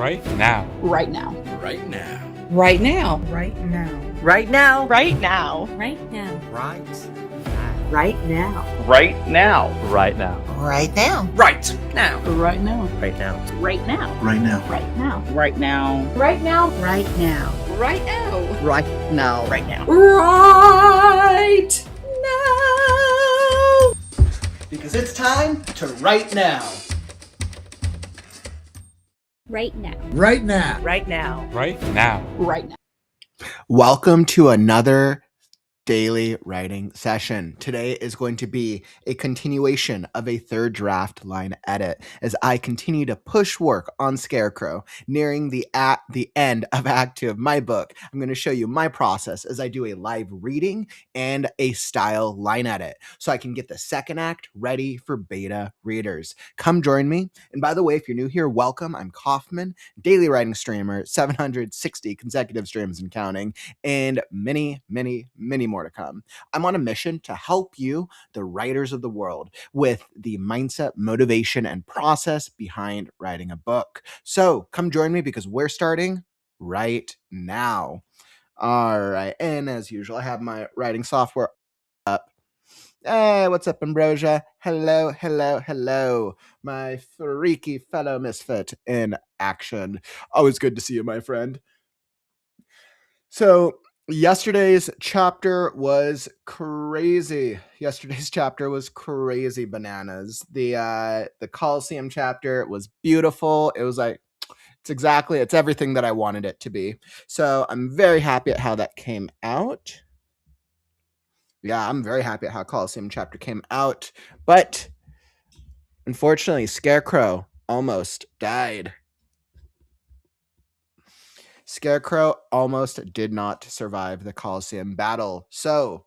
Right now. Right now. Right now. Right now. Right now. Right now. Right now. Right now. Right. Right now. Right now. Right now. Right now. Right now. Right now. Right now. Right now. Right now. Right now. Right now. Right now. Right now. Right now. Right now. Right now. Right now. Because it's time to write now. Right now. Right now. Right now. Right now. Right now. Welcome to another daily writing session. Today is going to be a continuation of a third draft line edit as I continue to push work on Scarecrow, nearing the end of Act 2 of my book. I'm going to show you my process as I do a live reading and a style line edit so I can get the second act ready for beta readers. Come join me. And by the way, if you're new here, welcome. I'm Kaufman, daily writing streamer, 760 consecutive streams and counting, and many more to come. I'm on a mission to help you, the writers of the world, with the mindset, motivation, and process behind writing a book. So come join me because we're starting right now. All right. And as usual, I have my writing software up. Hey, what's up, Ambrosia? Hello. My freaky fellow misfit in action. Always good to see you, my friend. So, yesterday's chapter was crazy. Bananas. The Coliseum chapter was beautiful. It was like, it's everything that I wanted it to be. So I'm very happy at how that came out. Yeah, I'm very happy at how Coliseum chapter came out. But unfortunately, Scarecrow almost died. Scarecrow almost did not survive the Coliseum battle. So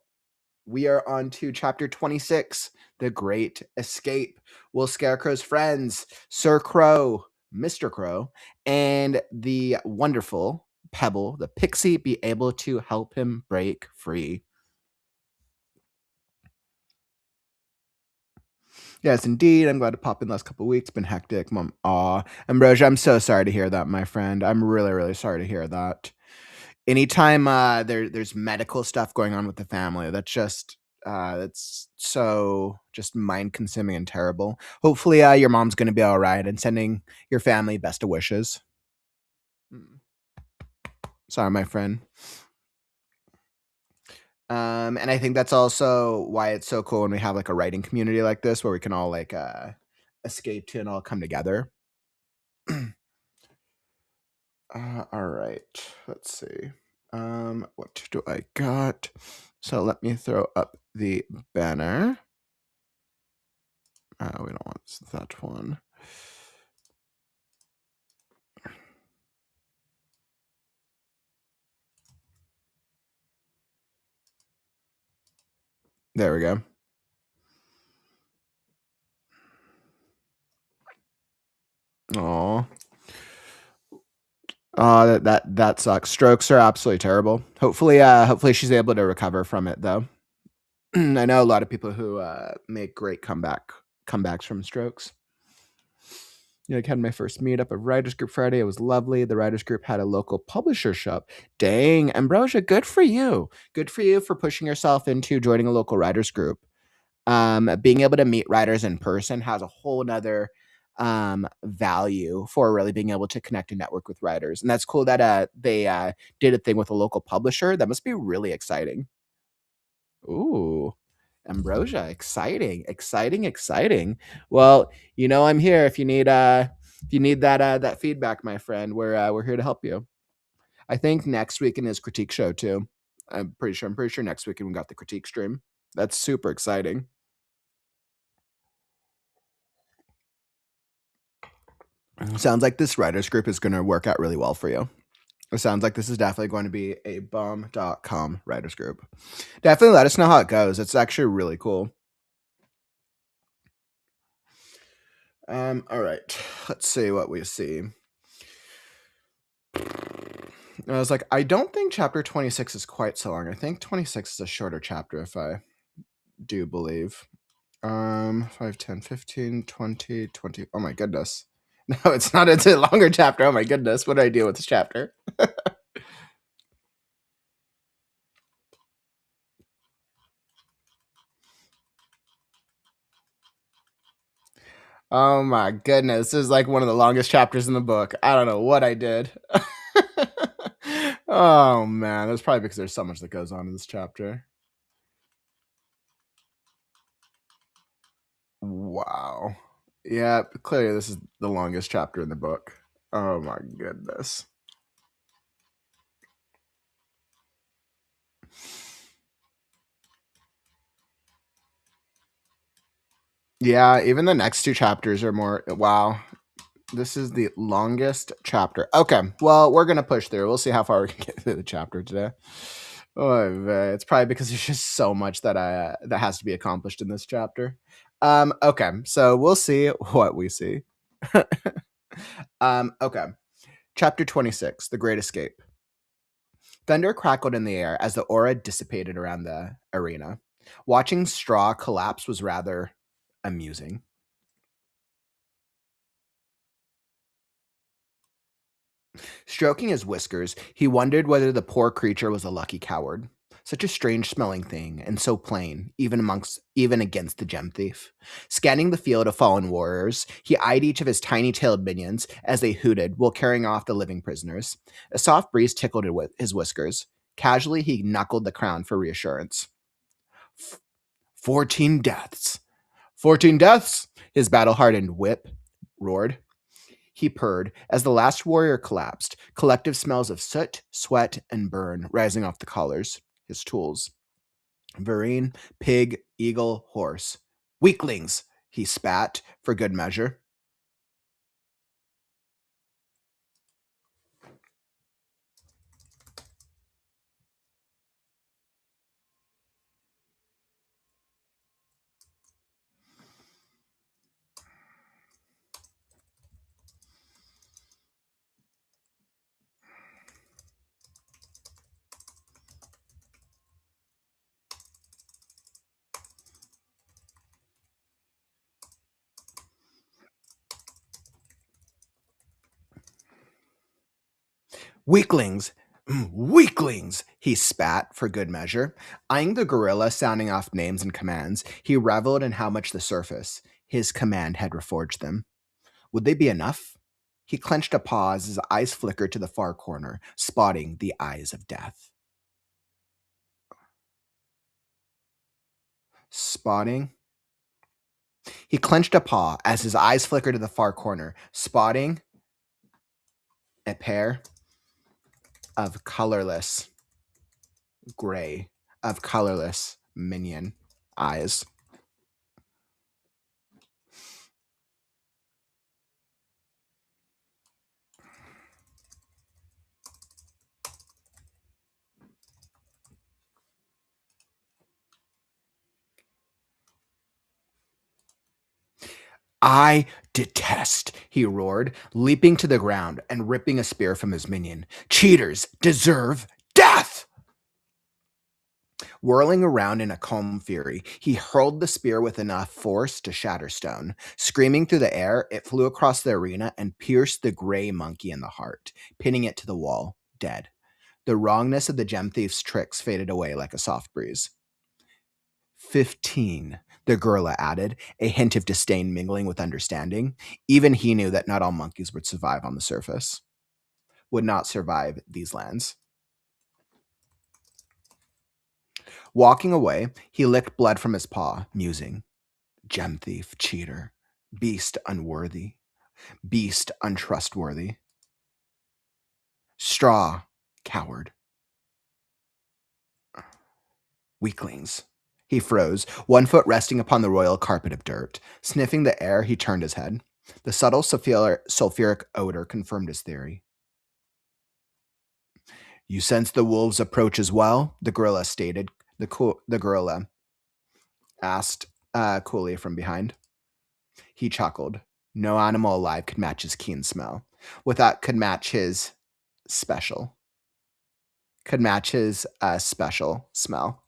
we are on to chapter 26, The Great Escape. Will Scarecrow's friends, Sir Crow, Mr. Crow, and the wonderful Pebble, the pixie, be able to help him break free? Yes, indeed. I'm glad to pop in the last couple of weeks. Been hectic. Mom. Aw. Ambrosia, I'm so sorry to hear that, my friend. I'm really sorry to hear that. Anytime there's medical stuff going on with the family, that's so just mind-consuming and terrible. Hopefully your mom's going to be all right, and sending your family best of wishes. Sorry, my friend. And I think that's also why it's so cool when we have like a writing community like this where we can all like escape to and all come together. All right, let's see. What do I got? So let me throw up the banner. We don't want that one. There we go. Aw. That sucks. Strokes are absolutely terrible. Hopefully she's able to recover from it though. I know a lot of people who make great comebacks from strokes. I had my first meetup of Writers Group Friday. It was lovely. The Writers Group had a local publisher shop. Dang, Ambrosia, good for you. Good for you for pushing yourself into joining a local Writers Group. Being able to meet writers in person has a whole nother value for really being able to connect and network with writers. And that's cool that they did a thing with a local publisher. That must be really exciting. Ooh. Ambrosia, exciting. Well, I'm here if you need that feedback, my friend. We're here to help you. I think next weekend is critique show too. I'm pretty sure next weekend we got the critique stream. That's super exciting. Sounds like this writers group is going to work out really well for you. It sounds like this is definitely going to be a bomb.com writers group. Definitely let us know how it goes. It's actually really cool. All right. Let's see what we see. I was like, I don't think chapter 26 is quite so long. I think 26 is a shorter chapter, if I do believe. 5, 10, 15, 20, 20. Oh my goodness. No, it's not. It's a longer chapter. Oh my goodness. What do I do with this chapter? Oh my goodness. This is like one of the longest chapters in the book. I don't know what I did. Oh man. That's probably because there's so much that goes on in this chapter. Wow. Yeah, clearly this is the longest chapter in the book. Oh my goodness. Yeah, even the next two chapters are more. Wow. This is the longest chapter. Okay, well, we're going to push through. We'll see how far we can get through the chapter today. Oh, it's probably because there's just so much that that has to be accomplished in this chapter. Okay, so we'll see what we see. Okay. Chapter 26, The Great Escape. Thunder crackled in the air as the aura dissipated around the arena. Watching Straw collapse was rather amusing. Stroking his whiskers, he wondered whether the poor creature was a lucky coward. Such a strange smelling thing, and so plain, even against the gem thief. Scanning the field of fallen warriors, he eyed each of his tiny-tailed minions as they hooted while carrying off the living prisoners. A soft breeze tickled his whiskers. Casually, he knuckled the crown for reassurance. 14 deaths. 14 deaths! His battle-hardened whip roared. He purred as the last warrior collapsed, collective smells of soot, sweat, and burn rising off the collars, his tools. Vereen, pig, eagle, horse. Weaklings, he spat for good measure. Weaklings, weaklings, he spat for good measure. Eyeing the gorilla sounding off names and commands, he reveled in how much the surface, his command, had reforged them. Would they be enough? He clenched a paw as his eyes flickered to the far corner, spotting the eyes of death. Spotting? He clenched a paw as his eyes flickered to the far corner, spotting a pair of colorless minion eyes. I detest, he roared, leaping to the ground and ripping a spear from his minion. Cheaters deserve death! Whirling around in a calm fury, he hurled the spear with enough force to shatter stone. Screaming through the air, it flew across the arena and pierced the gray monkey in the heart, pinning it to the wall, dead. The wrongness of the gem thief's tricks faded away like a soft breeze. 15, the gorilla added, a hint of disdain mingling with understanding. Even he knew that not all monkeys would survive on the surface, would not survive these lands. Walking away, he licked blood from his paw, musing. Gem thief, cheater, beast unworthy, beast untrustworthy. Straw, coward. Weaklings. He froze, one foot resting upon the royal carpet of dirt. Sniffing the air, he turned his head. The subtle sulfuric odor confirmed his theory. You sense the wolves' approach as well? The gorilla stated. The gorilla asked coolly from behind. He chuckled. No animal alive could match his keen smell. Could match his special. Could match his special smell.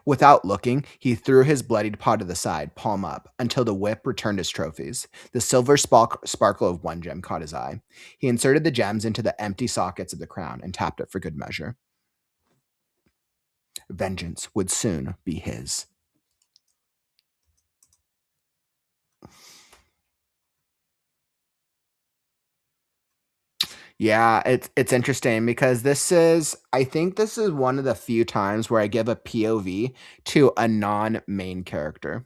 Without looking, he threw his bloodied paw to the side, palm up, until the whip returned his trophies. The silver sparkle of one gem caught his eye. He inserted the gems into the empty sockets of the crown and tapped it for good measure. Vengeance would soon be his. Yeah, it's interesting because I think this is one of the few times where I give a POV to a non-main character.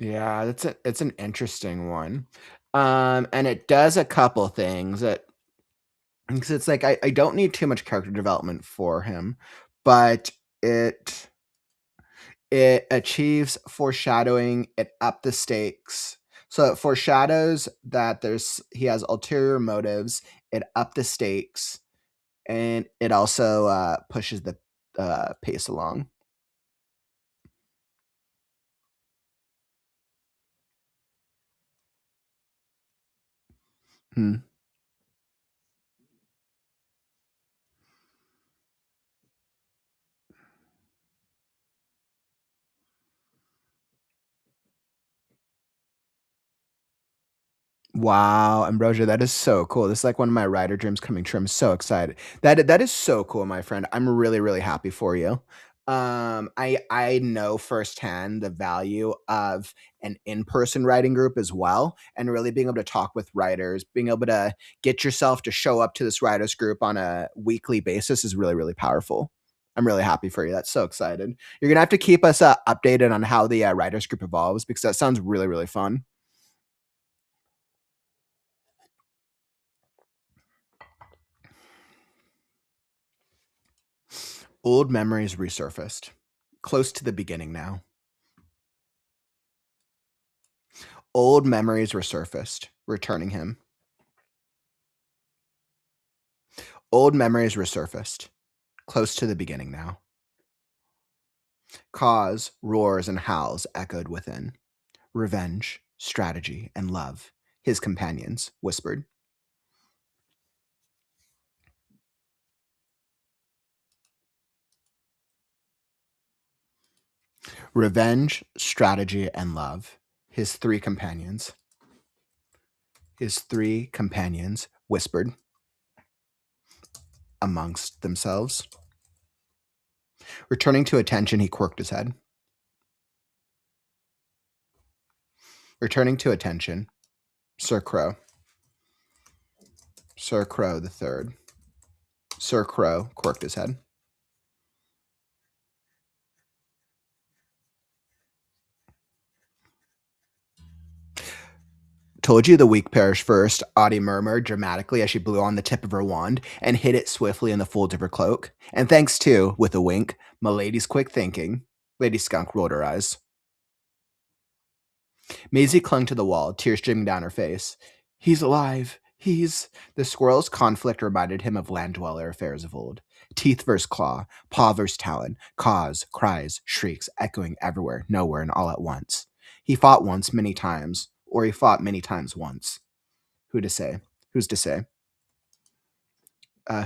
Yeah, it's an interesting one. And it does a couple things that because it's like I don't need too much character development for him, but it achieves foreshadowing, it up the stakes. So it foreshadows that he has ulterior motives, it up the stakes, and it also pushes the pace along. Hmm. Wow, Ambrosia, that is so cool. This is like one of my writer dreams coming true. I'm so excited. That is so cool, my friend. I'm really, really happy for you. I know firsthand the value of an in-person writing group as well, and really being able to talk with writers, being able to get yourself to show up to this writers group on a weekly basis is really, really powerful. I'm really happy for you. That's so excited. You're gonna have to keep us updated on how the writers group evolves because that sounds really, really fun. Old memories resurfaced. Close to the beginning now. Old memories resurfaced, returning him. Old memories resurfaced. Close to the beginning now. Cause, roars, and howls echoed within. Revenge, strategy, and love, his companions whispered. Revenge, strategy, and love, his three companions. His three companions whispered amongst themselves. Returning to attention, he quirked his head. Returning to attention, Sir Crow. Sir Crow the third. Sir Crow quirked his head. Told you the weak perish first, Audie murmured dramatically as she blew on the tip of her wand and hid it swiftly in the folds of her cloak. And thanks to, with a wink, Milady's quick thinking. Lady Skunk rolled her eyes. Maisie clung to the wall, tears streaming down her face. He's alive. The squirrel's conflict reminded him of land dweller affairs of old. Teeth versus claw, paw versus talon, caws, cries, shrieks, echoing everywhere, nowhere, and all at once. He fought once many times, or he fought many times once. Who to say? Who's to say?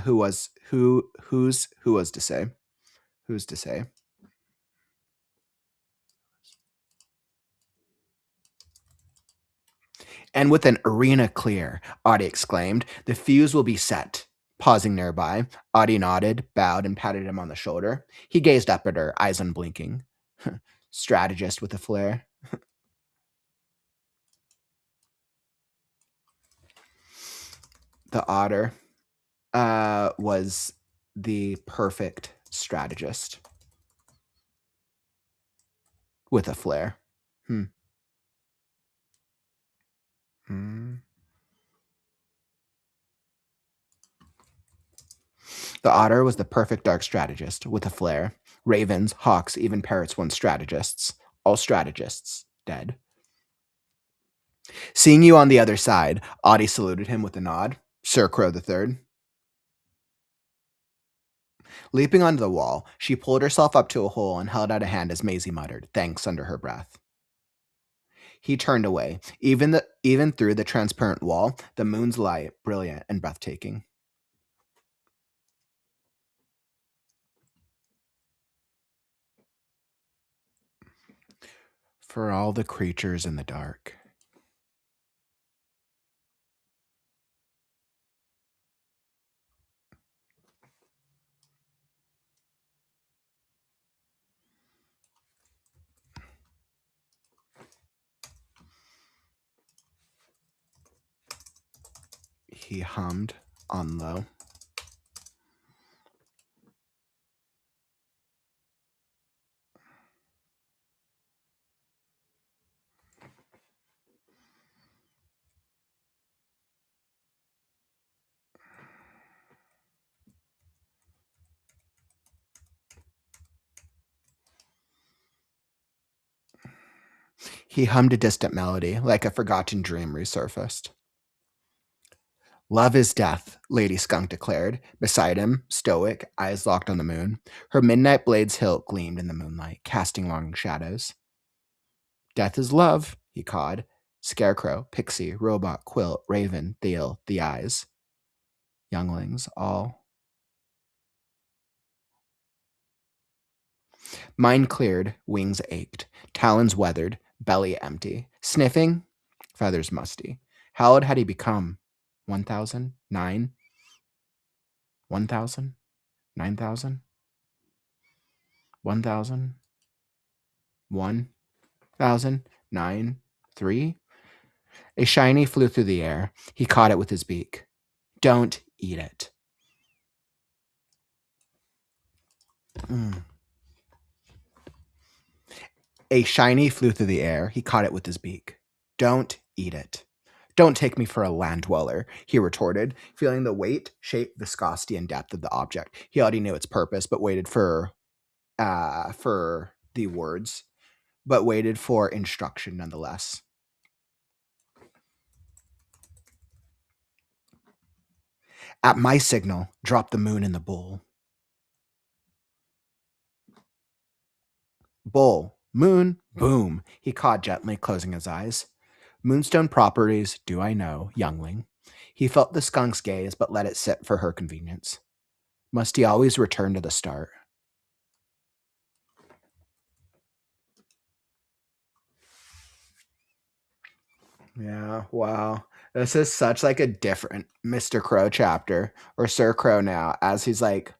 Who was to say? Who's to say? And with an arena clear, Audie exclaimed, the fuse will be set. Pausing nearby, Audie nodded, bowed, and patted him on the shoulder. He gazed up at her, eyes unblinking. Strategist with a flair. The otter was the perfect strategist with a flair. The otter was the perfect dark strategist with a flair. Ravens, hawks, even parrots once strategists. All strategists dead. Seeing you on the other side, Audie saluted him with a nod. Sir Crow the Third. Leaping onto the wall, she pulled herself up to a hole and held out a hand as Maisie muttered, thanks, under her breath. He turned away. Even through the transparent wall, the moon's light, brilliant and breathtaking. For all the creatures in the dark. He hummed on low. He hummed a distant melody, like a forgotten dream resurfaced. Love is death, Lady Skunk declared. Beside him, stoic, eyes locked on the moon. Her midnight blade's hilt gleamed in the moonlight, casting long shadows. Death is love, he cawed. Scarecrow, pixie, robot, quilt, raven, Thiel, the eyes. Younglings, all. Mind cleared, wings ached, talons weathered, belly empty. Sniffing, feathers musty. How old had he become? 1,000? 9? 1,000? 9,000? 1,000? 1,000? 9? 3? A shiny flew through the air. He caught it with his beak. Don't eat it. A shiny flew through the air. He caught it with his beak. Don't eat it. Don't take me for a land dweller, he retorted, feeling the weight, shape, viscosity, and depth of the object. He already knew its purpose, but waited for the words, but waited for instruction nonetheless. At my signal, drop the moon in the bowl. Bowl, moon, boom, he cawed gently, closing his eyes. Moonstone properties, do I know, youngling. He felt the skunk's gaze, but let it sit for her convenience. Must he always return to the start? Yeah, wow. This is such like a different Mr. Crow chapter, or Sir Crow now, as he's like,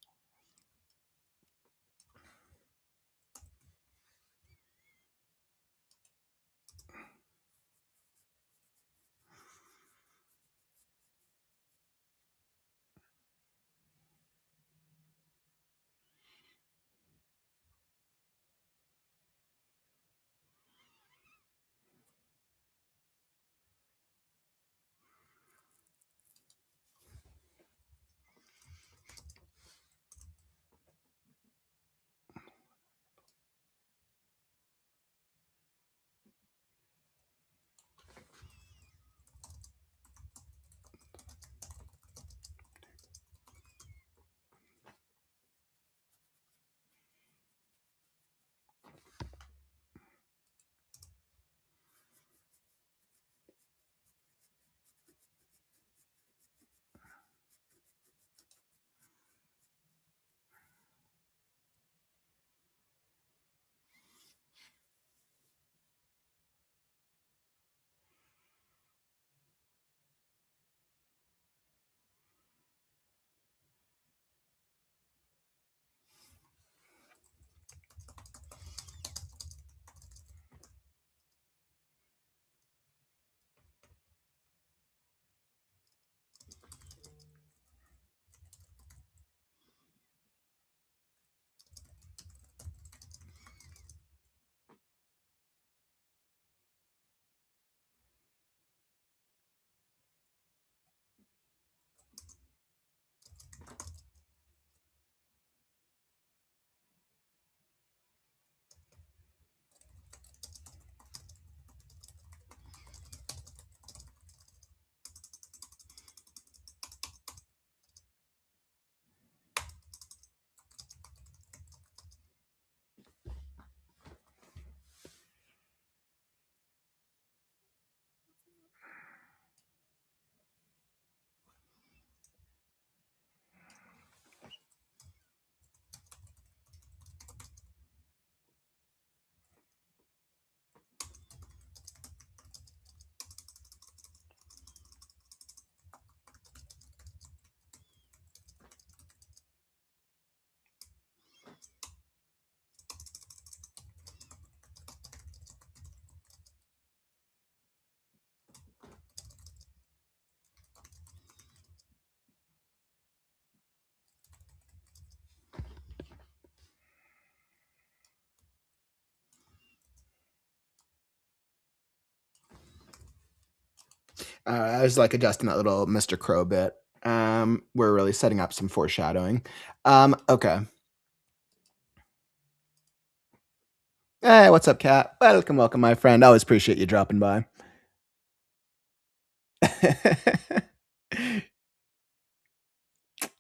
I was like adjusting that little Mr. Crow bit. We're really setting up some foreshadowing. Okay. Hey, what's up, Kat? Welcome, my friend. Always appreciate you dropping by.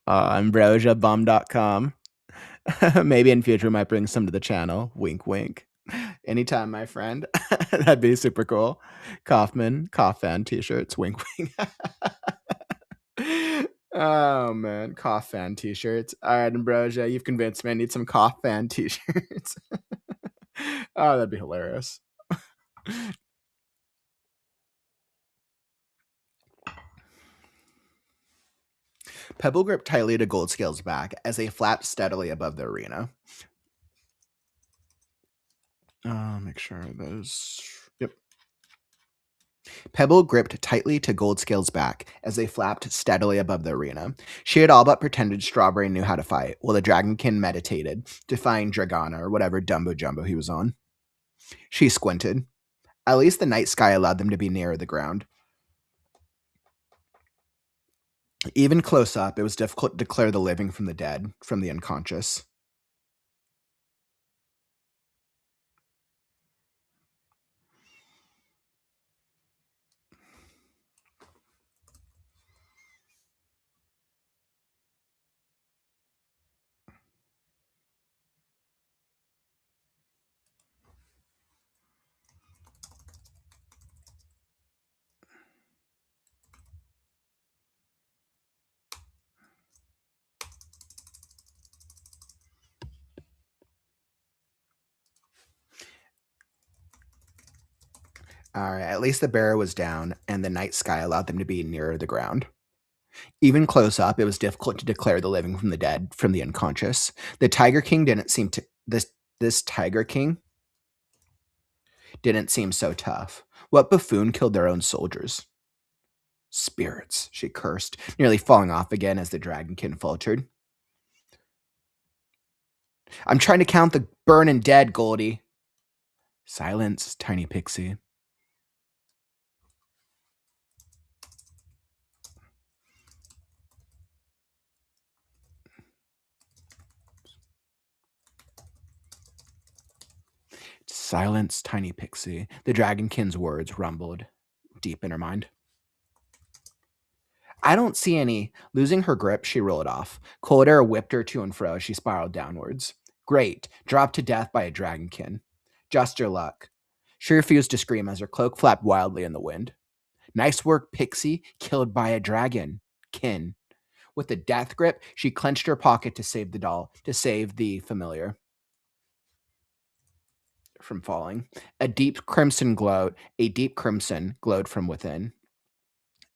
AmbrosiaBum.com. Maybe in future we might bring some to the channel. Wink, wink. Anytime, my friend. That'd be super cool. Kaufman, Cough fan t-shirts. Wink, wink. Oh, man. Cough fan t-shirts. All right, Ambrosia, you've convinced me. I need some cough fan t-shirts. Oh, that'd be hilarious. Pebble gripped tightly to Goldscale's back as they flapped steadily above the arena. Make sure those... Yep. Pebble gripped tightly to Goldscale's back as they flapped steadily above the arena. She had all but pretended Strawberry knew how to fight, while the Dragonkin meditated, defying Dragana or whatever Dumbo Jumbo he was on. She squinted. At least the night sky allowed them to be nearer the ground. Even close up, it was difficult to declare the living from the dead, from the unconscious. All right, at least the bearer was down, and the night sky allowed them to be nearer the ground. Even close up, it was difficult to declare the living from the dead, from the unconscious. The Tiger King didn't seem to... This Tiger King didn't seem so tough. What buffoon killed their own soldiers? Spirits, she cursed, nearly falling off again as the Dragonkin faltered. I'm trying to count the burning dead, Goldie. Silence, tiny pixie. Silence, tiny pixie. The Dragonkin's words rumbled deep in her mind. I don't see any. Losing her grip, she rolled off. Cold air whipped her to and fro as she spiraled downwards. Great. Dropped to death by a Dragonkin. Just your luck. She refused to scream as her cloak flapped wildly in the wind. Nice work, Pixie. Killed by a dragon. Kin. With a death grip, she clenched her pocket to save the doll, to save the familiar from falling. A deep crimson glowed from within.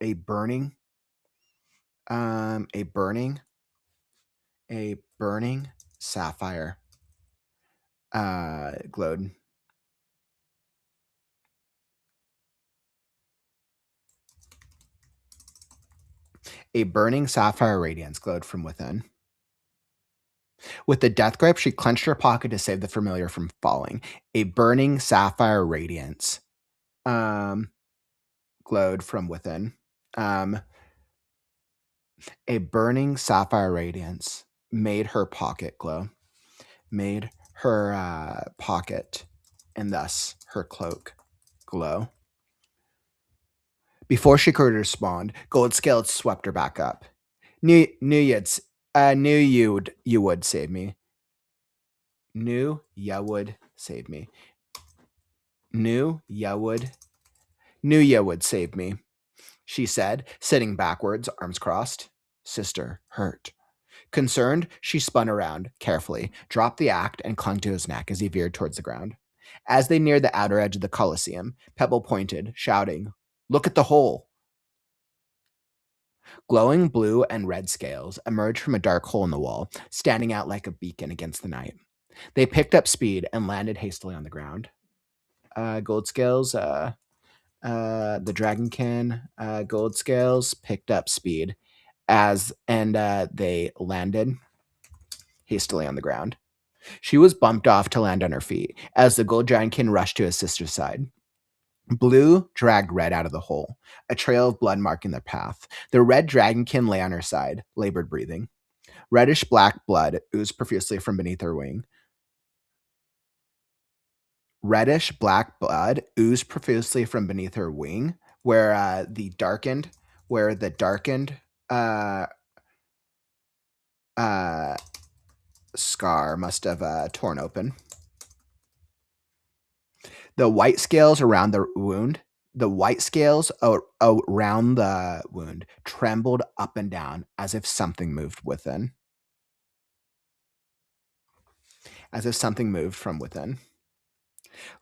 A burning sapphire glowed. A burning sapphire radiance glowed from within. With the death grip, she clenched her pocket to save the familiar from falling. A burning sapphire radiance glowed from within. A burning sapphire radiance made her pocket glow. Made her pocket, and thus her cloak, glow. Before she could respond, Goldscale swept her back up. Knew you would save me. Knew ya would save me. Knew ya would save me, she said, sitting backwards, arms crossed. Sister, hurt. Concerned, she spun around, carefully, dropped the act, and clung to his neck as he veered towards the ground. As they neared the outer edge of the Colosseum, Pebble pointed, shouting, "Look at the hole!" Glowing blue and red scales emerged from a dark hole in the wall, standing out like a beacon against the night. They picked up speed and landed hastily on the ground. Gold scales, the Dragonkin, gold scales picked up speed and they landed hastily on the ground. She was bumped off to land on her feet as the gold Dragonkin rushed to his sister's side. Blue dragged Red out of the hole, a trail of blood marking their path. The red dragonkin lay on her side, labored breathing. Reddish-black blood oozed profusely from beneath her wing. Reddish-black blood oozed profusely from beneath her wing, where the darkened scar must have torn open. The white scales around the wound trembled up and down as if something moved within. As if something moved from within.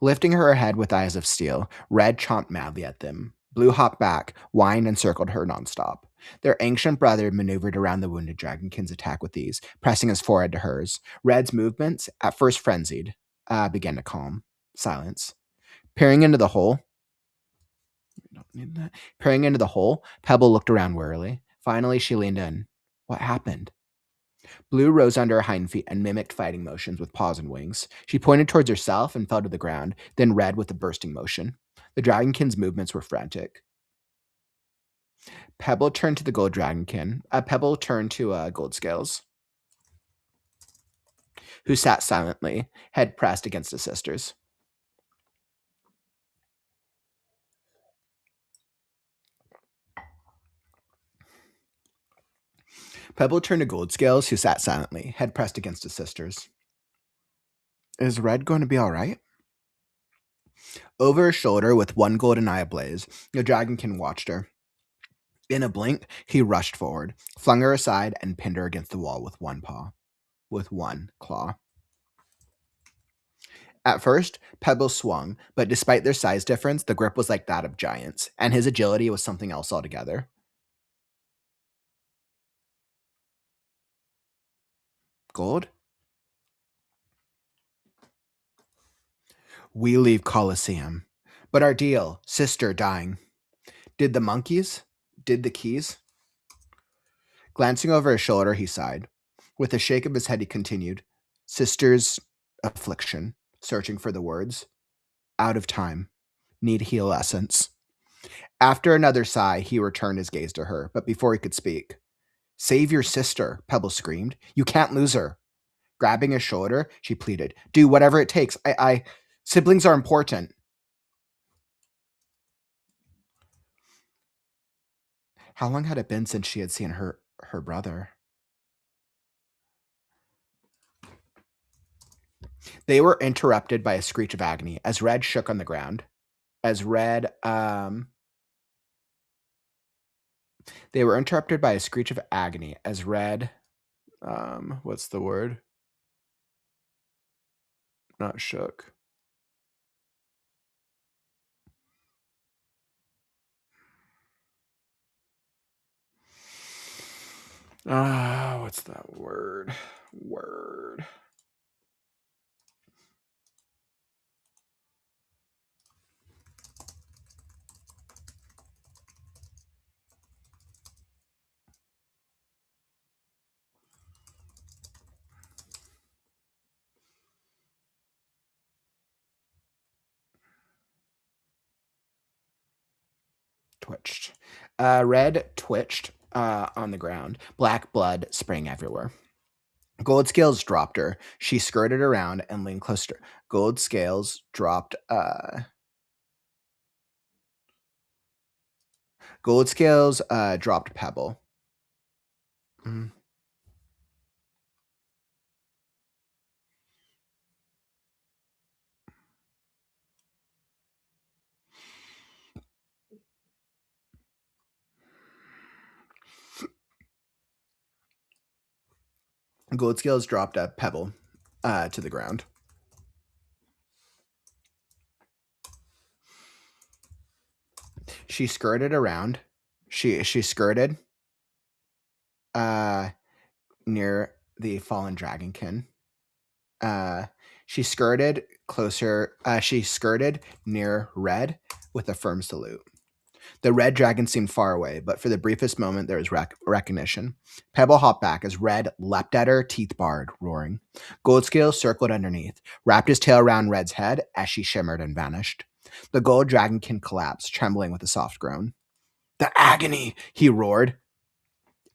Lifting her head with eyes of steel, Red chomped madly at them. Blue hopped back, whined, and circled her nonstop. Their ancient brother maneuvered around the wounded dragonkin's attack with ease, pressing his forehead to hers. Red's movements, at first frenzied, began to calm. Silence. Peering into the hole, Pebble looked around warily. Finally, she leaned in. What happened? Blue rose under her hind feet and mimicked fighting motions with paws and wings. She pointed towards herself and fell to the ground, then Red with a bursting motion. The dragonkin's movements were frantic. Pebble turned to the gold dragonkin. Pebble turned to Gold Scales, who sat silently, head pressed against his sisters. Pebble turned to Gold Scales, who sat silently, head pressed against his sisters. Is Red going to be all right? Over her shoulder, with one golden eye ablaze, the dragonkin watched her. In a blink, he rushed forward, flung her aside, and pinned her against the wall with one claw. At first, Pebble swung, but despite their size difference, the grip was like that of giants, and his agility was something else altogether. Gold? We leave Colosseum. But our deal, sister dying. Did the keys? Glancing over his shoulder, he sighed. With a shake of his head, he continued, Sister's affliction, searching for the words. Out of time. Need heal essence. After another sigh, he returned his gaze to her, but before he could speak. Save your sister, Pebble screamed. You can't lose her. Grabbing his shoulder, she pleaded, do whatever it takes. Siblings are important. How long had it been since she had seen her brother? They were interrupted by a screech of agony as Red shook on the ground. They were interrupted by a screech of agony as Red, what's the word? Not shook. What's that word? Twitched. Red twitched on the ground. Black blood sprang everywhere. Gold Scales dropped her. She skirted around and leaned closer. Gold Scales dropped Pebble. Gold Scales dropped a Pebble to the ground. She skirted around. She skirted near the fallen dragonkin. She skirted closer. She skirted near Red with a firm salute. The red dragon seemed far away, but for the briefest moment there was recognition. Pebble hopped back as Red leapt at her, teeth bared, roaring. Goldscale circled underneath, wrapped his tail around Red's head as she shimmered and vanished. The gold dragonkin collapsed, trembling with a soft groan. The agony, he roared.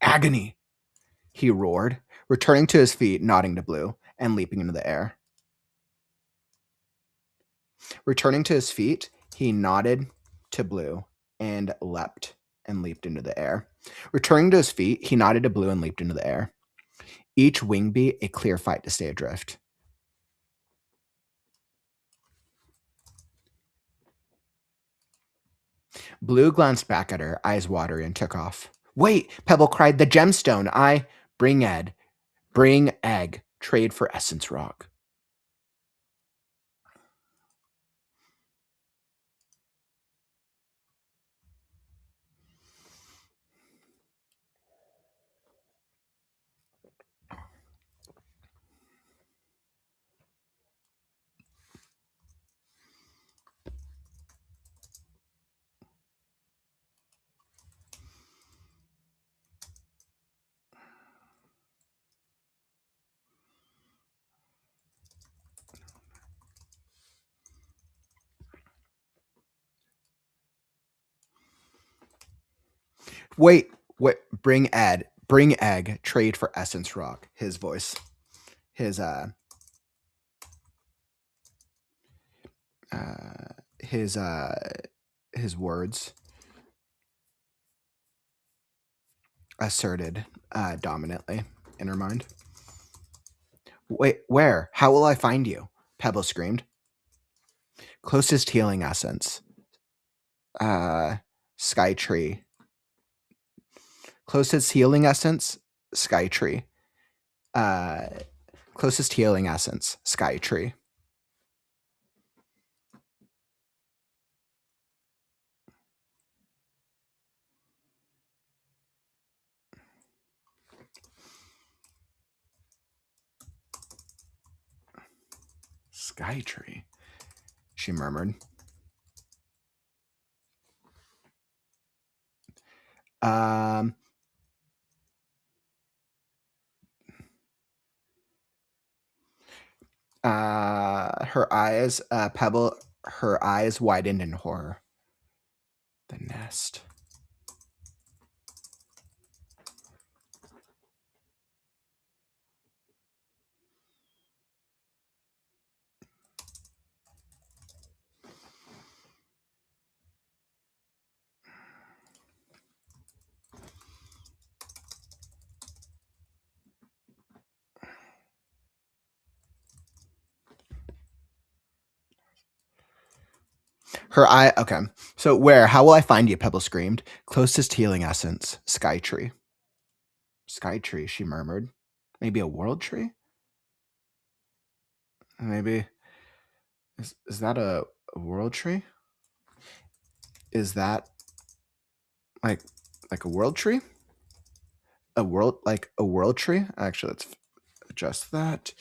Agony, he roared, returning to his feet, nodding to Blue, and leaping into the air. Returning to his feet, he nodded to Blue and leapt and leaped into the air. Returning to his feet, he nodded to Blue and leaped into the air. Each wing beat a clear fight to stay adrift. Blue glanced back at her, eyes watery, and took off. Wait, Pebble cried, the gemstone. Bring Ed. Bring egg. Trade for essence rock. Wait, bring Ed. Bring egg. Trade for essence rock. His voice. His words asserted dominantly in her mind. Wait, where? How will I find you? Pebble screamed. Closest healing essence. Sky tree. Closest healing essence, Sky tree. Closest healing essence, Sky tree. Sky tree, she murmured. Her eyes, Pebble, her eyes widened in horror. The nest. Her eye, okay. So where? How will I find you? Pebble screamed. Closest healing essence, Sky tree. Sky tree, she murmured. Maybe a world tree? Maybe. Is that a world tree? Is that like a world tree? A world tree? Actually, let's adjust that.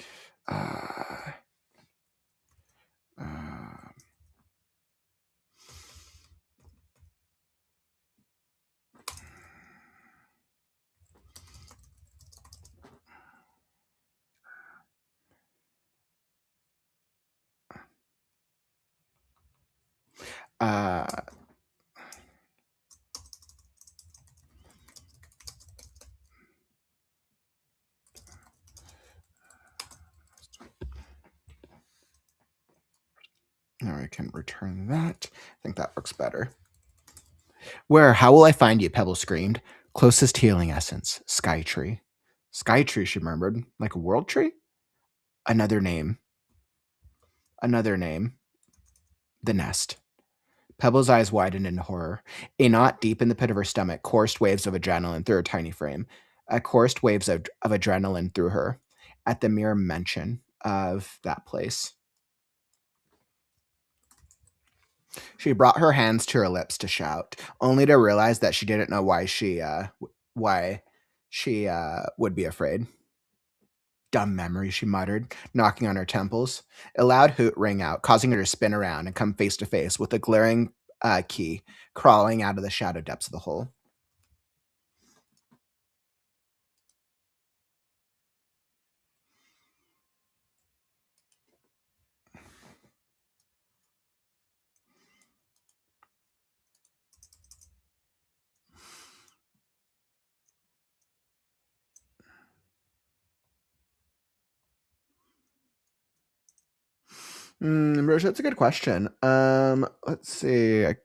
Now I can return that. I think that looks better. Where? How will I find you? Pebble screamed. Closest healing essence, Sky tree. Sky tree, she murmured. Like a world tree? Another name. Another name. The nest. Pebble's eyes widened in horror. A knot deep in the pit of her stomach coursed waves of adrenaline through her tiny frame. Coursed waves of adrenaline through her at the mere mention of that place. She brought her hands to her lips to shout, only to realize that she didn't know why she would be afraid. Dumb memory, she muttered, knocking on her temples. A loud hoot rang out, causing her to spin around and come face to face with a glaring key crawling out of the shadow depths of the hole. Roche, that's a good question. Let's see. I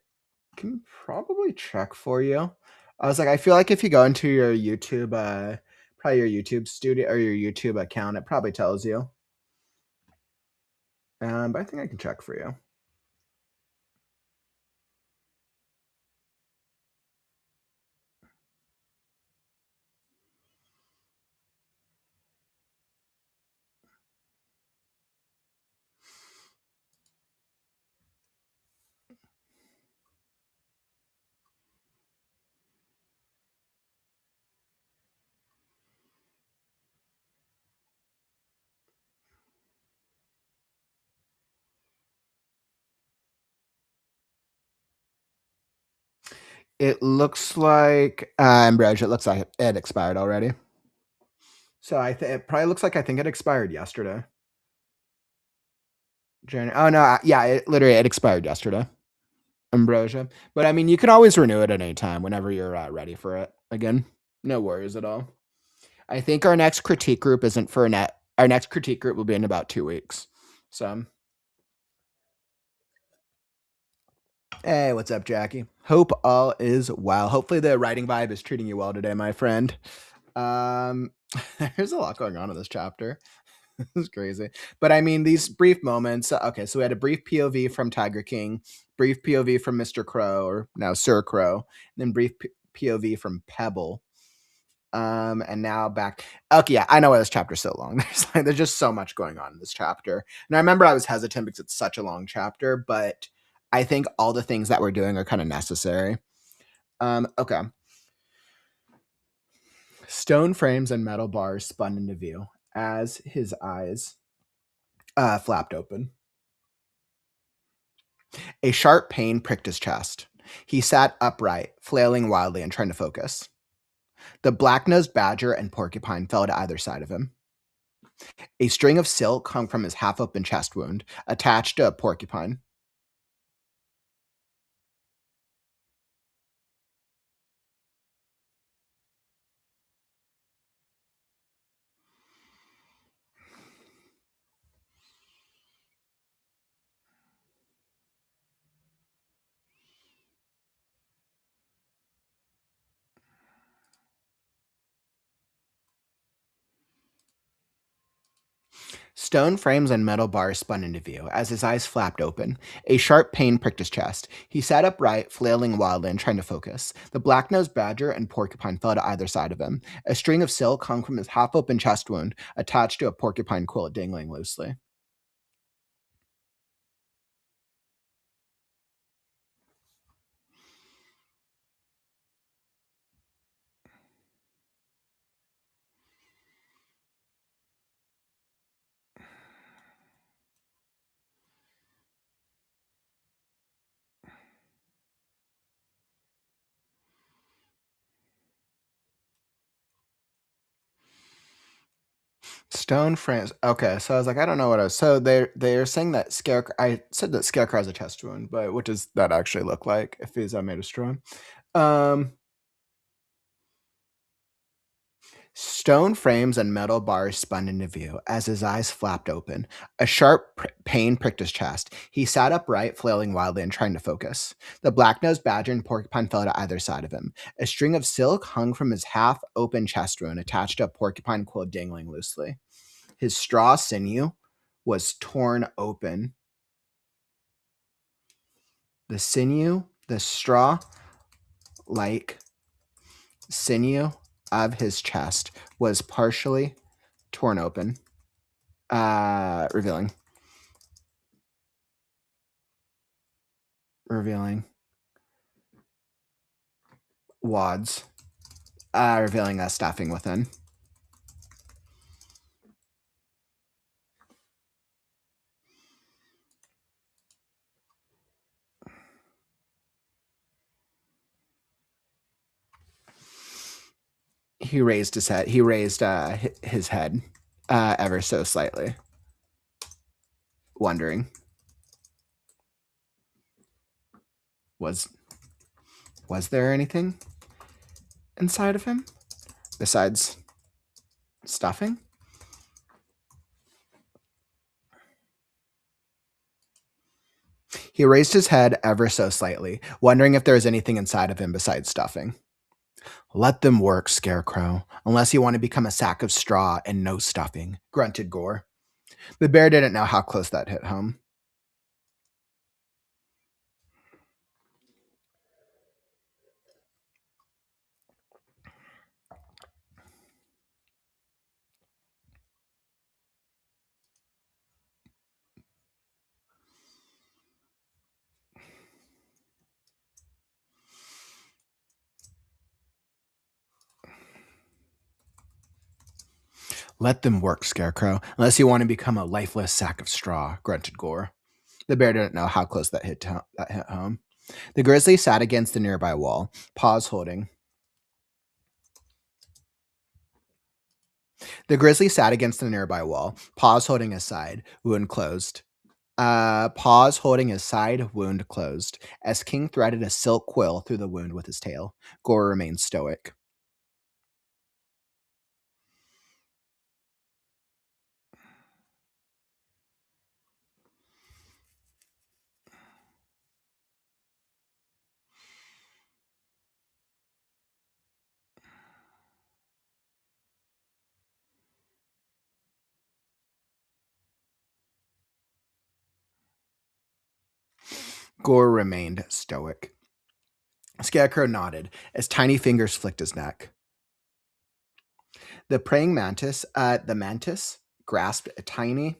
can probably check for you. I was like, I feel like if you go into your YouTube, probably your YouTube studio or your YouTube account, it probably tells you. But I think I can check for you. It looks like, Roche, it looks like it expired already. So it probably looks like I think it expired yesterday. Oh no, yeah, it expired yesterday. Ambrosia. But I mean, you can always renew it at any time whenever you're ready for it. Again, no worries at all. I think our next critique group isn't for our next critique group will be in about 2 weeks. So, hey, what's up, Jackie? Hope all is well. Hopefully the writing vibe is treating you well today, my friend. There's a lot going on in this chapter. This is crazy. But I mean, these brief moments. Okay, so we had a brief POV from Tiger King, brief POV from Mr. Crow, or now Sir Crow, and then brief POV from Pebble. And now back. Okay, yeah, I know why this chapter's so long. There's just so much going on in this chapter. And I remember I was hesitant because it's such a long chapter, but I think all the things that we're doing are kind of necessary. Okay. Stone frames and metal bars spun into view as his eyes flapped open. A sharp pain pricked his chest. He sat upright, flailing wildly and trying to focus. The black-nosed badger and porcupine fell to either side of him. A string of silk hung from his half-open chest wound, attached to a porcupine. Stone frames and metal bars spun into view as his eyes flapped open. A sharp pain pricked his chest. He sat upright, flailing wildly and trying to focus. The black-nosed badger and porcupine fell to either side of him. A string of silk hung from his half-open chest wound, attached to a porcupine quill dangling loosely. Stone frames. Okay, so I was like, I don't know what I was. So they're saying that Scarecrow. I said that Scarecrow has a chest wound, but what does that actually look like if he's made of straw? Stone frames and metal bars spun into view as his eyes flapped open. A sharp pain pricked his chest. He sat upright, flailing wildly and trying to focus. The black-nosed badger and porcupine fell to either side of him. A string of silk hung from his half-open chest wound, attached to a porcupine quill dangling loosely. His straw sinew was torn open. The straw-like sinew of his chest was partially torn open, revealing wads, revealing stuffing within. He raised his head. He raised his head ever so slightly, wondering, was there anything inside of him besides stuffing? He raised his head ever so slightly, wondering if there was anything inside of him besides stuffing. Let them work, Scarecrow, unless you want to become a sack of straw and no stuffing, grunted Gore. The bear didn't know how close that hit home. Let them work, Scarecrow, unless you want to become a lifeless sack of straw, grunted Gore. The bear didn't know how close that hit home. The grizzly sat against the nearby wall, paws holding. The grizzly sat against the nearby wall, paws holding his side, wound closed. Paws holding his side, wound closed. As King threaded a silk quill through the wound with his tail, Gore remained stoic. Gore remained stoic. Scarecrow nodded as tiny fingers flicked his neck. The praying mantis, grasped a tiny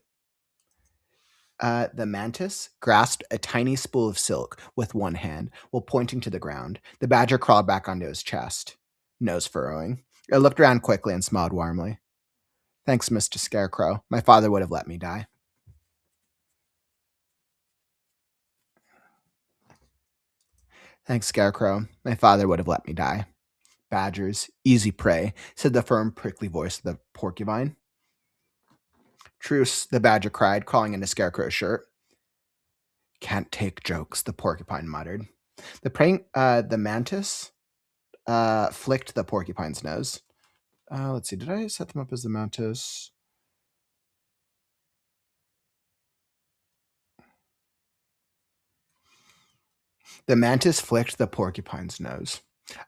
spool of silk with one hand while pointing to the ground. The badger crawled back onto his chest, nose furrowing. It looked around quickly and smiled warmly. Thanks, Mr. Scarecrow. My father would have let me die. Thanks, Scarecrow. My father would have let me die. Badgers, easy prey, said the firm, prickly voice of the porcupine. Truce, the badger cried, crawling into Scarecrow's shirt. Can't take jokes, the porcupine muttered. The mantis flicked the porcupine's nose. Let's see, did I set them up as the mantis? The mantis flicked the porcupine's nose.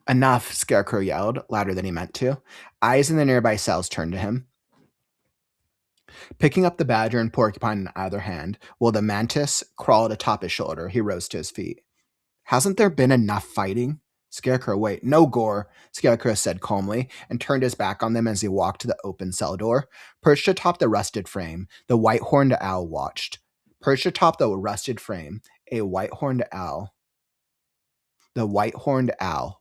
Enough, Scarecrow yelled, louder than he meant to. Eyes in the nearby cells turned to him. Picking up the badger and porcupine in either hand, while the mantis crawled atop his shoulder, he rose to his feet. Hasn't there been enough fighting? Scarecrow, wait, no, Gore, Scarecrow said calmly, and turned his back on them as he walked to the open cell door. Perched atop the rusted frame, the white-horned owl watched. Perched atop the rusted frame, the white-horned owl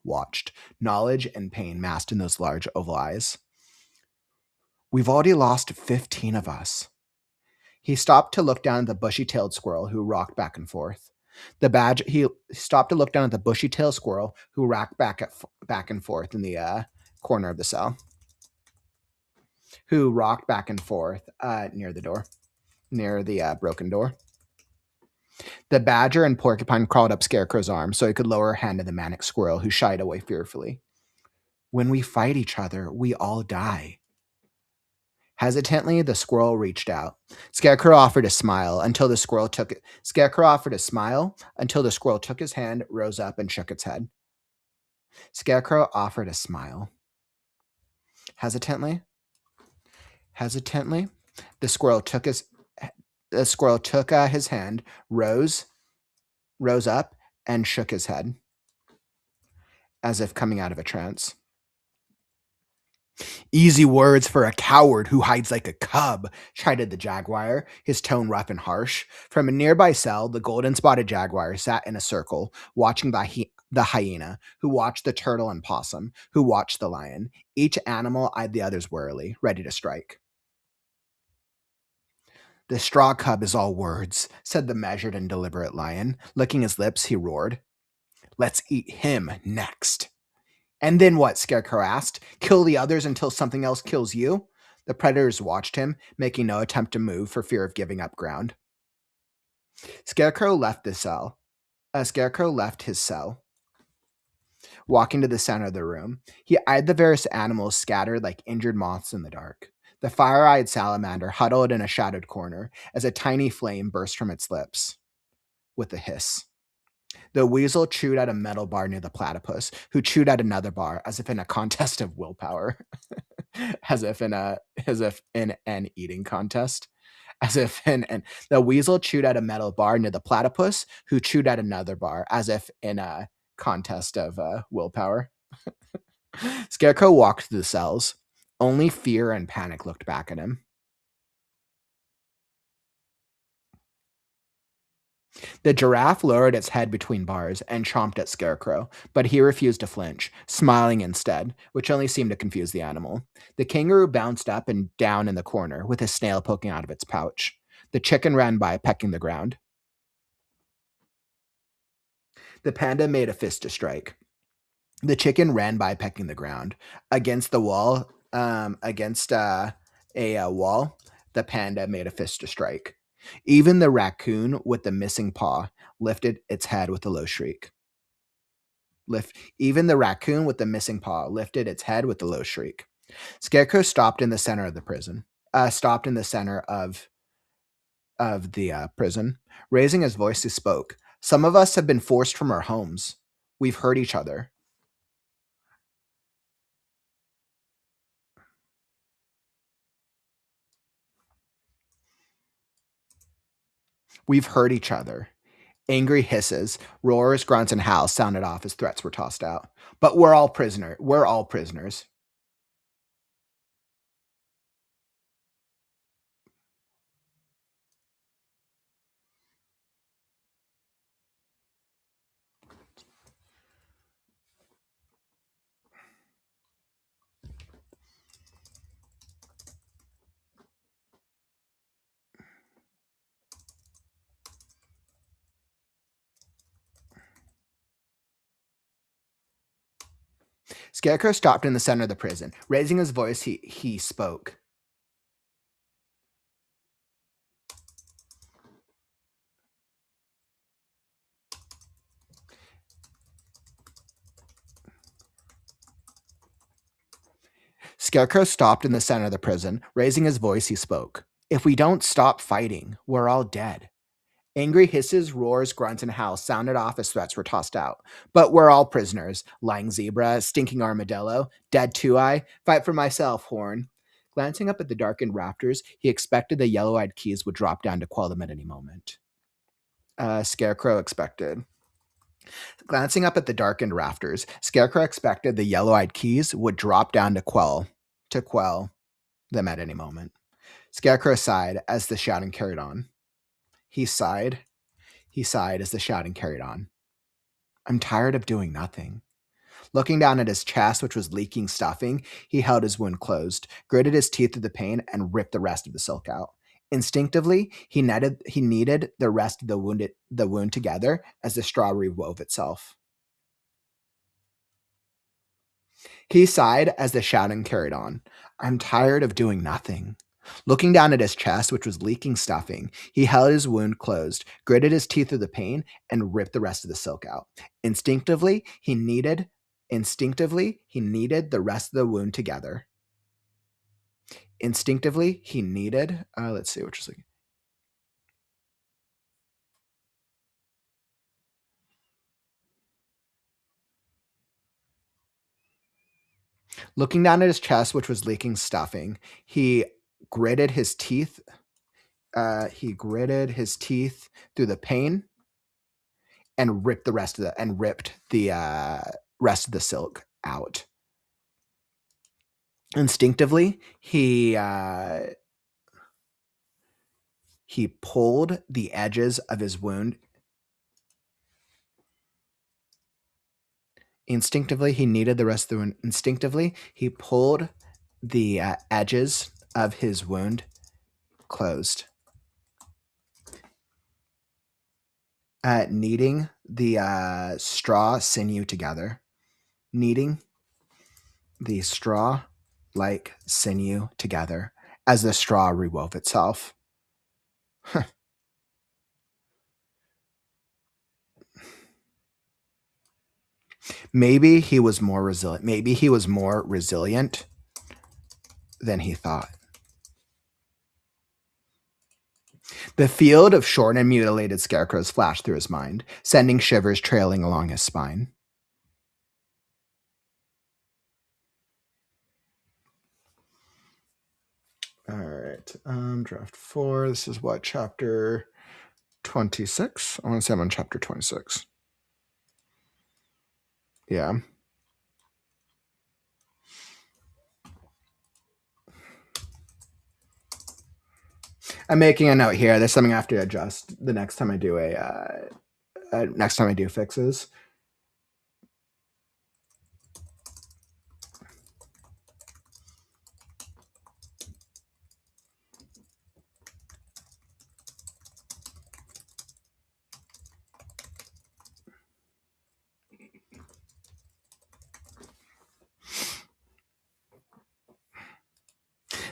watched, knowledge and pain masked in those large oval eyes. We've already lost 15 of us. He stopped to look down at the bushy-tailed squirrel who rocked back and forth. He stopped to look down at the bushy-tailed squirrel who rocked back and forth in the corner of the cell. Who rocked back and forth near the broken door. The badger and porcupine crawled up Scarecrow's arm so he could lower a hand to the manic squirrel who shied away fearfully. When we fight each other, we all die. Hesitantly, the squirrel reached out. Scarecrow offered a smile until the squirrel took his hand, rose up, and shook its head. Scarecrow offered a smile. Hesitantly, the squirrel took his hand, rose up, and shook his head, as if coming out of a trance. Easy words for a coward who hides like a cub, chided the jaguar, his tone rough and harsh. From a nearby cell, the golden-spotted jaguar sat in a circle, watching the hyena, who watched the turtle and possum, who watched the lion. Each animal eyed the others warily, ready to strike. The straw cub is all words, said the measured and deliberate lion. Licking his lips, he roared. Let's eat him next. And then what? Scarecrow asked. Kill the others until something else kills you? The predators watched him, making no attempt to move for fear of giving up ground. Scarecrow left his cell, walking to the center of the room. He eyed the various animals scattered like injured moths in the dark. The fire-eyed salamander huddled in a shadowed corner as a tiny flame burst from its lips. with a hiss. The weasel chewed at a metal bar near the platypus, who chewed at another bar, as if in a contest of willpower. as if in an eating contest. The weasel chewed at a metal bar near the platypus, who chewed at another bar, as if in a contest of willpower. Scarecrow walked through the cells. Only fear and panic looked back at him. The giraffe lowered its head between bars and chomped at Scarecrow, but he refused to flinch, smiling instead, which only seemed to confuse the animal. The kangaroo bounced up and down in the corner, with a snail poking out of its pouch. The chicken ran by, pecking the ground. The panda made a fist to strike. The chicken ran by, pecking the ground. Against the wall, against a wall, the panda made a fist to strike. Even the raccoon with the missing paw lifted its head with a low shriek. Even the raccoon with the missing paw lifted its head with a low shriek. Scarecrow stopped in the center of the prison. Stopped in the center of the prison. Raising his voice, he spoke. Some of us have been forced from our homes. We've hurt each other. We've hurt each other. Angry hisses, roars, grunts, and howls sounded off as threats were tossed out. But we're all prisoners. We're all prisoners. Scarecrow stopped in the center of the prison. Raising his voice, he spoke. Scarecrow stopped in the center of the prison. Raising his voice, he spoke. If we don't stop fighting, we're all dead. Angry hisses, roars, grunts, and howls sounded off as threats were tossed out. But we're all prisoners. Lying zebra, stinking armadillo, dead two-eye, fight for myself, horn. Glancing up at the darkened rafters, he expected the yellow-eyed keys would drop down to quell them at any moment. Scarecrow expected. Glancing up at the darkened rafters, Scarecrow expected the yellow-eyed keys would drop down to quell them at any moment. Scarecrow sighed as the shouting carried on. He sighed as the shouting carried on. I'm tired of doing nothing. Looking down at his chest, which was leaking stuffing, he held his wound closed, gritted his teeth through the pain, and ripped the rest of the silk out. Instinctively, he kneaded the rest of the wound together as the straw rewove itself. He sighed as the shouting carried on. I'm tired of doing nothing. Looking down at his chest, which was leaking stuffing, he held his wound closed, gritted his teeth through the pain, and ripped the rest of the silk out. Instinctively, he kneaded the rest of the wound together. Instinctively, he kneaded. Let's see what you're saying. Looking down at his chest, which was leaking stuffing, he gritted his teeth. He gritted his teeth through the pain and ripped the rest of the silk out. Instinctively, he pulled the edges of his wound. Instinctively, he kneaded the rest of the wound. Instinctively, he pulled the edges of his wound closed. Kneading the straw sinew together. Kneading the straw like sinew together as the straw rewove itself. Maybe he was more resilient. Maybe he was more resilient than he thought. The field of shorn and mutilated scarecrows flashed through his mind, sending shivers trailing along his spine. All right, draft 4. This is what, chapter 26? I want to say I'm on chapter 26. Yeah. I'm making a note here. There's something I have to adjust the next time I do fixes.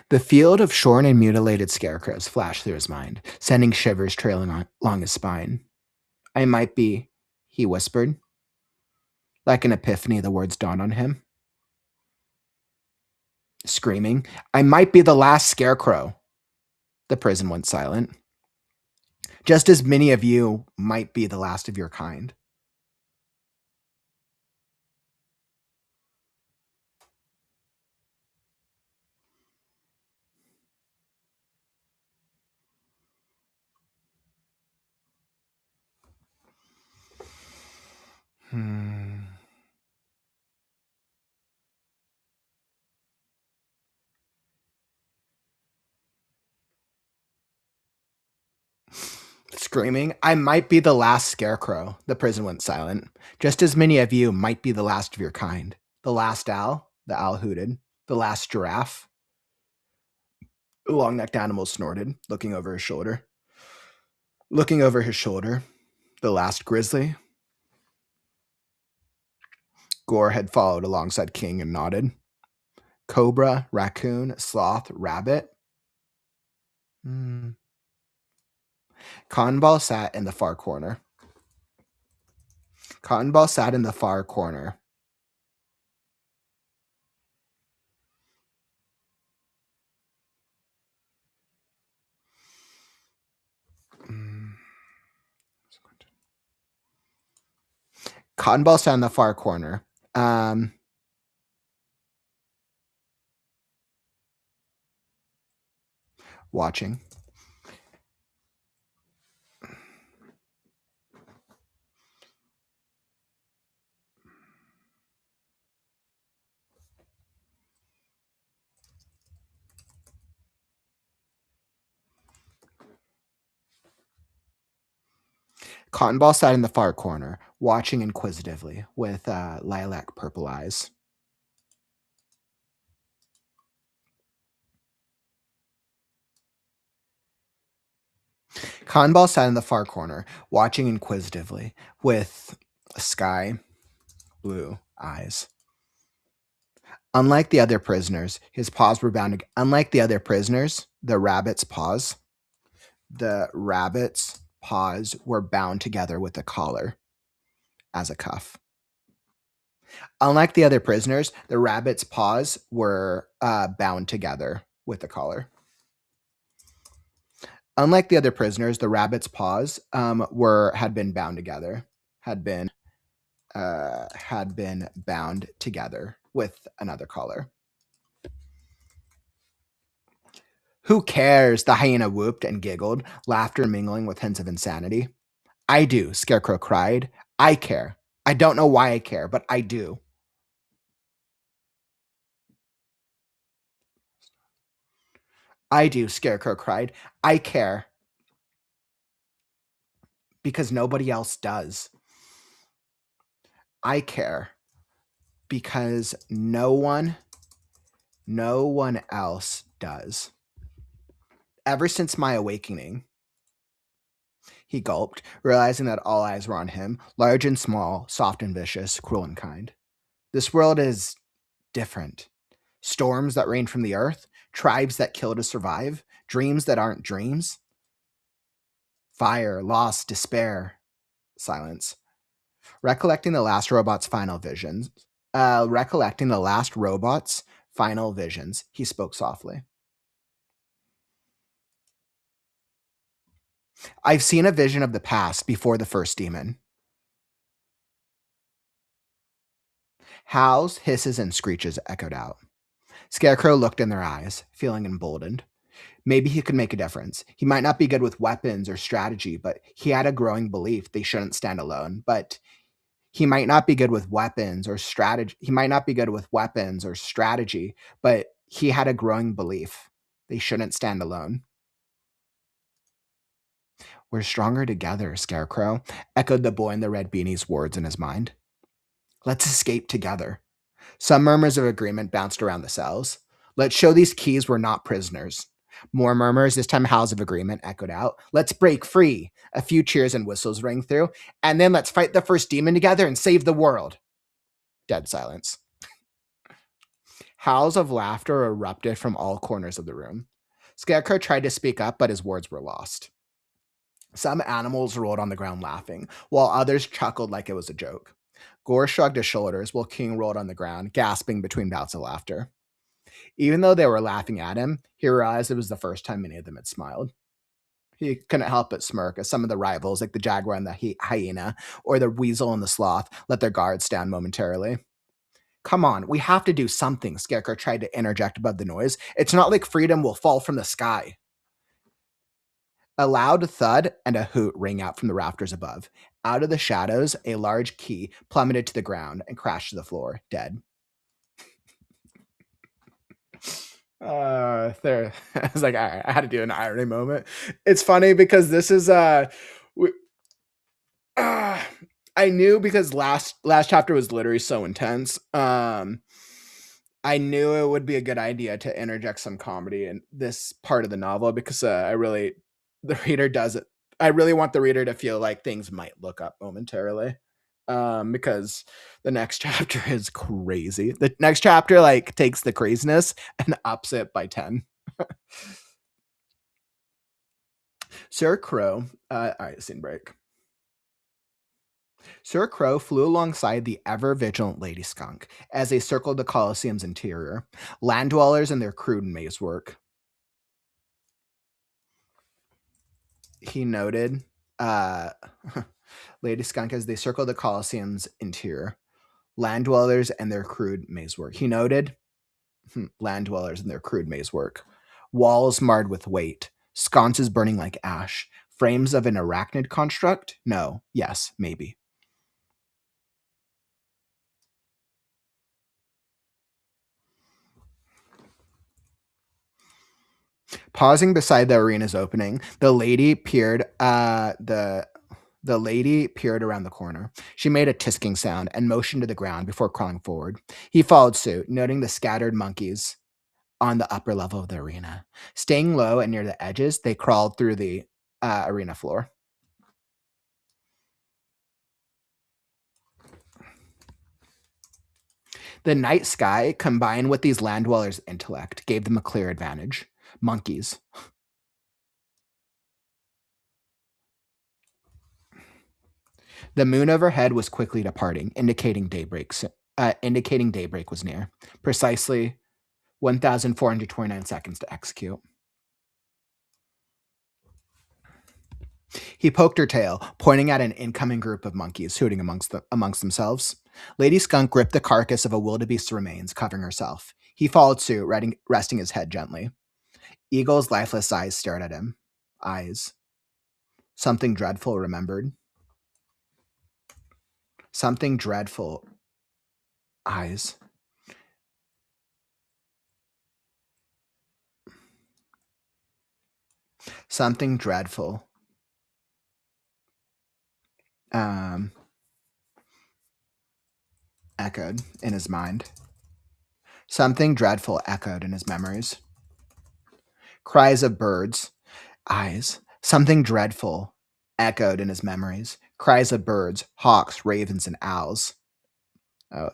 The field of shorn and mutilated scarecrows flashed through his mind, sending shivers trailing along his spine. I might be, he whispered. Like an epiphany, the words dawned on him. Screaming, I might be the last scarecrow. The prison went silent. Just as many of you might be the last of your kind. Screaming, I might be the last scarecrow. The prison went silent. Just as many of you might be the last of your kind. The last owl, the owl hooted. The last giraffe. The long-necked animal snorted, looking over his shoulder. Looking over his shoulder. The last grizzly. Gore had followed alongside King and nodded. Cobra, raccoon, sloth, rabbit. Cotton Ball sat in the far corner. Cotton Ball sat in the far corner. Cotton Ball sat in the far corner. Watching. Cotton Ball sat in the far corner, watching inquisitively with lilac purple eyes. Cotton Ball sat in the far corner, watching inquisitively with sky blue eyes. Unlike the other prisoners, his paws were bound. Unlike the other prisoners, the rabbit's paws were bound together with a collar as a cuff. Unlike the other prisoners, the rabbit's paws were bound together with a collar. Unlike the other prisoners, the rabbit's paws had been bound together, had been bound together with another collar. Who cares? The hyena whooped and giggled, laughter mingling with hints of insanity. I do, Scarecrow cried. I care. I don't know why I care, but I do. I do, Scarecrow cried. I care. Because nobody else does. I care. Because no one else does. Ever since my awakening, he gulped, realizing that all eyes were on him, large and small, soft and vicious, cruel and kind. This world is different. Storms that rain from the earth, tribes that kill to survive, dreams that aren't dreams. Fire, loss, despair, silence. Recollecting the last robot's final visions, he spoke softly. I've seen a vision of the past before the first demon. Howls, hisses, and screeches echoed out. Scarecrow looked in their eyes, feeling emboldened. Maybe he could make a difference. He might not be good with weapons or strategy, but he had a growing belief they shouldn't stand alone. But he might not be good with weapons or strategy. He might not be good with weapons or strategy, but he had a growing belief they shouldn't stand alone. We're stronger together, Scarecrow, echoed the boy in the red beanie's words in his mind. Let's escape together. Some murmurs of agreement bounced around the cells. Let's show these keys we're not prisoners. More murmurs, this time howls of agreement, echoed out. Let's break free. A few cheers and whistles rang through. And then let's fight the first demon together and save the world. Dead silence. Howls of laughter erupted from all corners of the room. Scarecrow tried to speak up, but his words were lost. Some animals rolled on the ground laughing, while others chuckled like it was a joke. Gore shrugged his shoulders while King rolled on the ground, gasping between bouts of laughter. Even though they were laughing at him, he realized it was the first time many of them had smiled. He couldn't help but smirk as some of the rivals, like the jaguar and the hyena, or the weasel and the sloth, let their guards down momentarily. Come on, we have to do something, Scarecrow tried to interject above the noise. It's not like freedom will fall from the sky. A loud thud and a hoot rang out from the rafters above. Out of the shadows, a large key plummeted to the ground and crashed to the floor, dead. There, I was like, all right, I had to do an irony moment. It's funny because this is I knew because last chapter was literally so intense. I knew it would be a good idea to interject some comedy in this part of the novel because the reader does it. I really want the reader to feel like things might look up momentarily. Because the next chapter is crazy. The next chapter like takes the craziness and ups it by 10. Sir Crow, all right, scene break. Sir Crow flew alongside the ever-vigilant Lady Skunk as they circled the Colosseum's interior, land dwellers and their crude maze work. He noted, Lady Skunk as they circled the Colosseum's interior, land dwellers and their crude maze work. He noted, land dwellers and their crude maze work. Walls marred with weight, sconces burning like ash, frames of an arachnid construct? No, yes, maybe. Pausing beside the arena's opening, the lady peered around the corner. She made a tisking sound and motioned to the ground before crawling forward. He followed suit, noting the scattered monkeys on the upper level of the arena. Staying low and near the edges, they crawled through the arena floor. The night sky, combined with these land dwellers' intellect, gave them a clear advantage. Monkeys. The moon overhead was quickly departing, indicating daybreak was near. Precisely 1,429 seconds to execute. He poked her tail, pointing at an incoming group of monkeys hooting amongst themselves. Lady Skunk gripped the carcass of a wildebeest's remains, covering herself. He followed suit, resting his head gently. Eagle's lifeless eyes stared at him. Eyes. Something dreadful remembered. Something dreadful. Eyes. Something dreadful. Echoed in his mind. Something dreadful echoed in his memories. Cries of birds. Eyes. Something dreadful echoed in his memories. Cries of birds, hawks, ravens, and owls.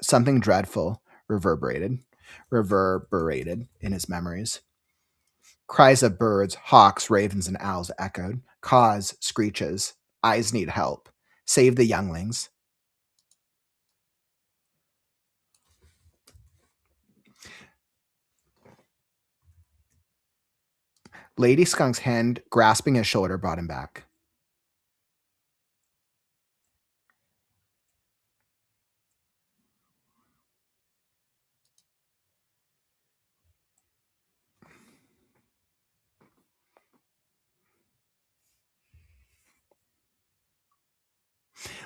Something dreadful reverberated in his memories. Cries of birds, hawks, ravens, and owls echoed. Caws, screeches. Eyes need help. Save the younglings. Lady Skunk's hand grasping his shoulder brought him back.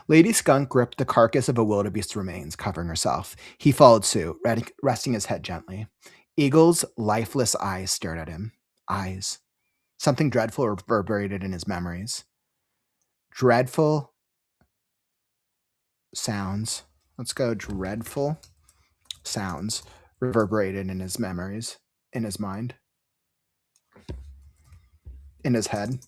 Lady Skunk gripped the carcass of a wildebeest's remains, covering herself. He followed suit, resting his head gently. Eagle's lifeless eyes stared at him. Eyes. Something dreadful reverberated in his memories. Dreadful sounds. Let's go. Dreadful sounds reverberated in his memories, in his mind, in his head.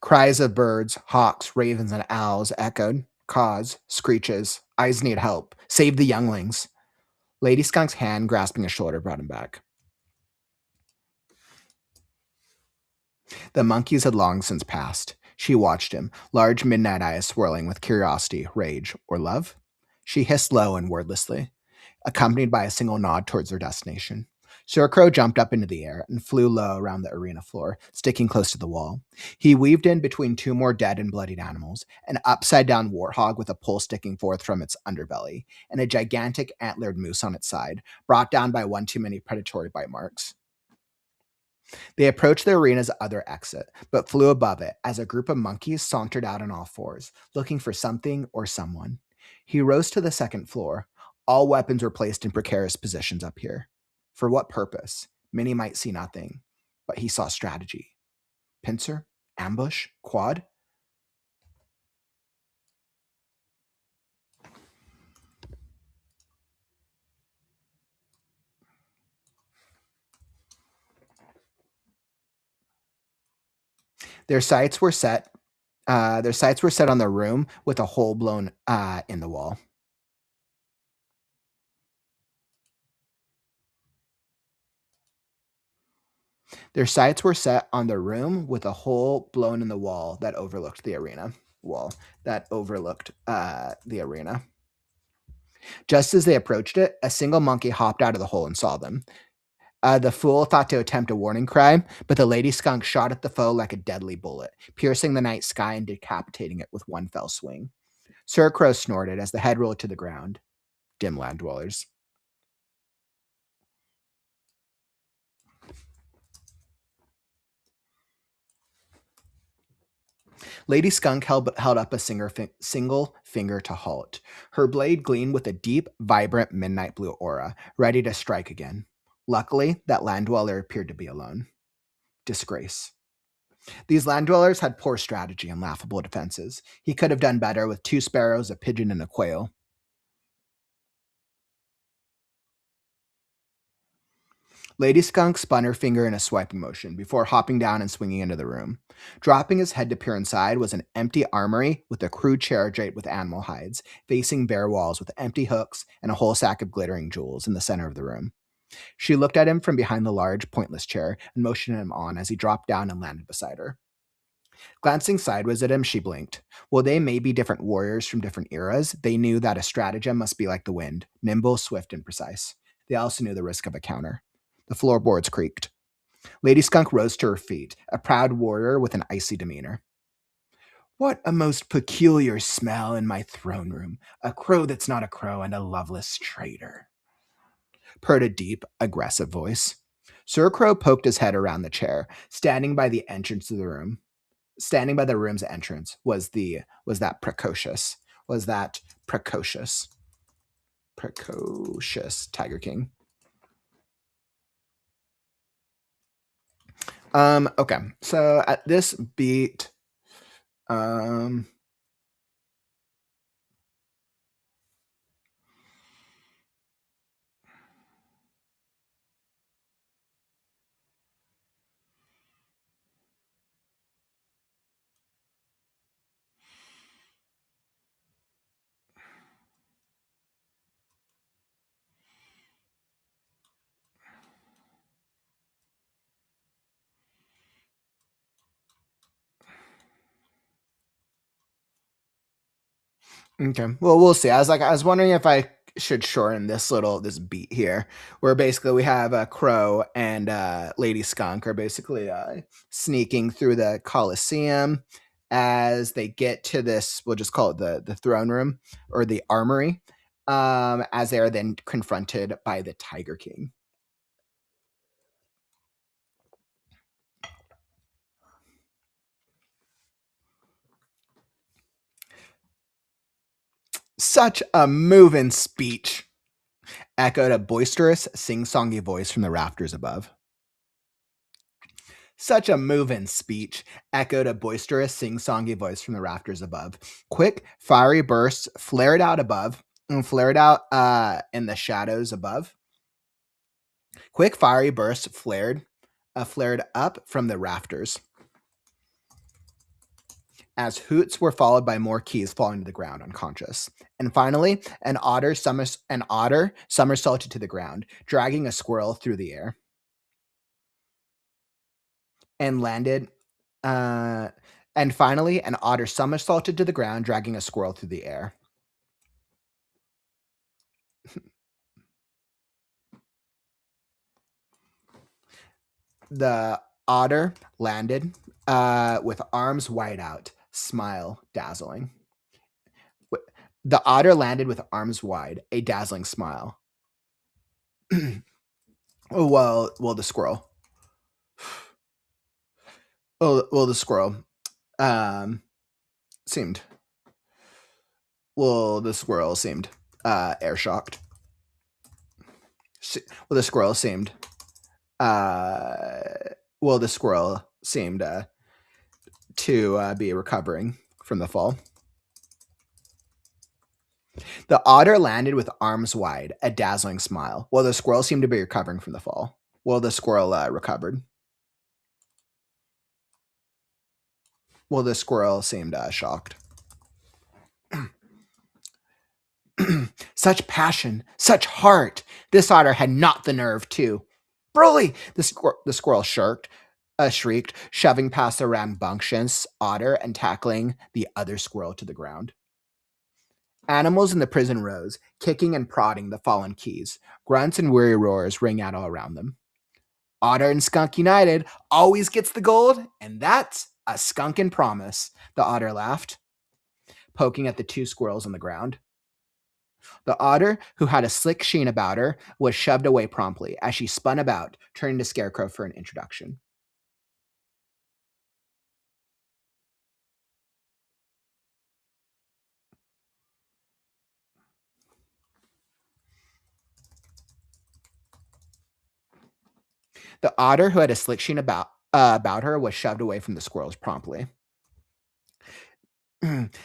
Cries of birds, hawks, ravens, and owls echoed. Caws, screeches. Eyes need help. Save the younglings. Lady Skunk's hand grasping his shoulder brought him back. The monkeys had long since passed. She watched him, large midnight eyes swirling with curiosity, rage, or love. She hissed low and wordlessly, accompanied by a single nod towards their destination. Scarecrow jumped up into the air and flew low around the arena floor, sticking close to the wall. He weaved in between two more dead and bloodied animals, an upside-down warthog with a pole sticking forth from its underbelly, and a gigantic antlered moose on its side, brought down by one too many predatory bite marks. They approached the arena's other exit, but flew above it as a group of monkeys sauntered out on all fours, looking for something or someone. He rose to the second floor. All weapons were placed in precarious positions up here. For what purpose? Many might see nothing, but he saw strategy. Pincer? Ambush? Quad? Their sights were set. On the room with a hole blown in the wall. Their sights were set on the room with a hole blown in the wall that overlooked the arena. Just as they approached it, a single monkey hopped out of the hole and saw them. The fool thought to attempt a warning cry, but the lady skunk shot at the foe like a deadly bullet, piercing the night sky and decapitating it with one fell swing. Scarecrow snorted as the head rolled to the ground. Dim land dwellers. Lady Skunk held up a single finger to halt. Her blade gleamed with a deep, vibrant midnight blue aura, ready to strike again. Luckily, that land dweller appeared to be alone. Disgrace. These land dwellers had poor strategy and laughable defenses. He could have done better with 2 sparrows, a pigeon, and a quail. Lady Skunk spun her finger in a swiping motion before hopping down and swinging into the room. Dropping his head to peer inside was an empty armory with a crude chair draped with animal hides, facing bare walls with empty hooks and a whole sack of glittering jewels in the center of the room. She looked at him from behind the large, pointless chair and motioned him on as he dropped down and landed beside her. Glancing sideways at him, she blinked. While they may be different warriors from different eras, they knew that a stratagem must be like the wind, nimble, swift, and precise. They also knew the risk of a counter. The floorboards creaked. Lady Skunk rose to her feet, a proud warrior with an icy demeanor. What a most peculiar smell in my throne room. A crow that's not a crow and a loveless traitor. Purred a deep, aggressive voice. Scarecrow poked his head around the chair, standing by the room's entrance was that precocious Tiger King. Okay, so at this beat, okay. Well, we'll see. I was wondering if I should shorten this beat here, where basically we have a crow and Lady Skunk are basically sneaking through the Colosseum as they get to this. We'll just call it the throne room or the armory. As they are then confronted by the Tiger King. Such a moving speech, echoed a boisterous, sing-songy voice from the rafters above. Such a moving speech, echoed a boisterous, sing-songy voice from the rafters above. Quick, fiery bursts flared out above, and flared out in the shadows above. Quick, fiery bursts flared up from the rafters, as hoots were followed by more keys falling to the ground unconscious. And finally, an otter somersaulted to the ground, dragging a squirrel through the air, and landed. And finally, an otter somersaulted to the ground, dragging a squirrel through the air. The otter landed with arms wide out, smile dazzling. The otter landed with arms wide, a dazzling smile. Well, the squirrel. Well, the squirrel seemed. Well, the squirrel seemed air shocked. Well, the squirrel seemed. The squirrel seemed to be recovering from the fall. The otter landed with arms wide, a dazzling smile, while the squirrel seemed to be recovering from the fall. Well, the squirrel recovered. Well, the squirrel seemed shocked. Such passion, such heart. This otter had not the nerve to. Broly! The squirrel shrieked, shoving past the rambunctious otter and tackling the other squirrel to the ground. Animals in the prison rose, kicking and prodding the fallen keys. Grunts and weary roars rang out all around them. Otter and skunk united always gets the gold, and that's a skunkin' promise, the otter laughed, poking at the two squirrels on the ground. The otter, who had a slick sheen about her, was shoved away promptly as she spun about, turning to Scarecrow for an introduction. The otter, who had a slick sheen about her, was shoved away from the squirrels promptly.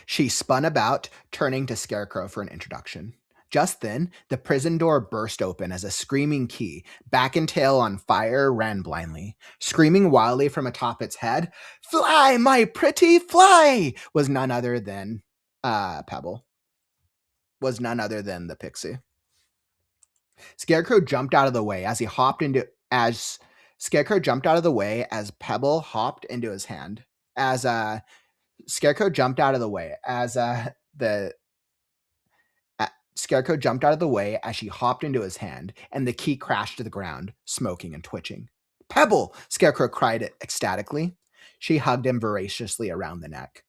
She spun about, turning to Scarecrow for an introduction. Just then, the prison door burst open as a screaming key, back and tail on fire, ran blindly. Screaming wildly from atop its head, "Fly, my pretty, fly!" was none other than Pebble. Was none other than the pixie. Scarecrow jumped out of the way as Pebble hopped into his hand. Scarecrow jumped out of the way Scarecrow jumped out of the way as she hopped into his hand, and the key crashed to the ground, smoking and twitching. "Pebble!" Scarecrow cried ecstatically. She hugged him voraciously around the neck.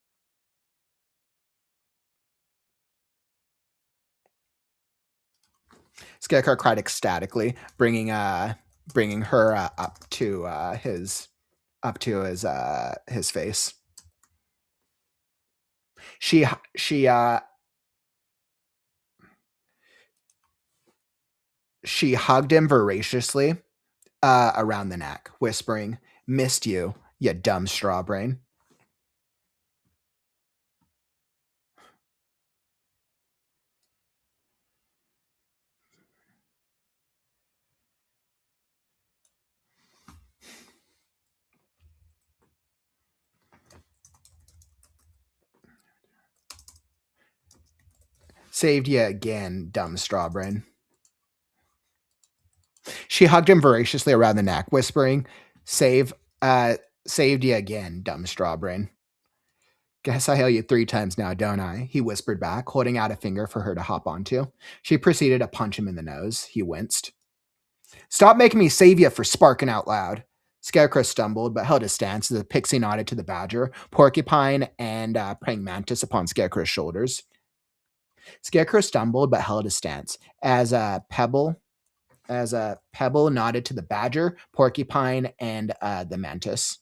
Scarecrow cried ecstatically, bringing her up to his face. She hugged him voraciously around the neck, whispering, "Missed you, you dumb straw brain." "Saved you again, dumb straw brain." She hugged him voraciously around the neck, whispering, saved you again, dumb straw brain." "Guess I hail you 3 times now, don't I?" he whispered back, holding out a finger for her to hop onto. She proceeded to punch him in the nose. He winced. "Stop making me save you for sparking out loud." Scarecrow stumbled, but held his stance as the pixie nodded to the badger, porcupine, and praying mantis upon Scarecrow's shoulders. Scarecrow stumbled, but held his stance as Pebble nodded to the badger, porcupine, and the mantis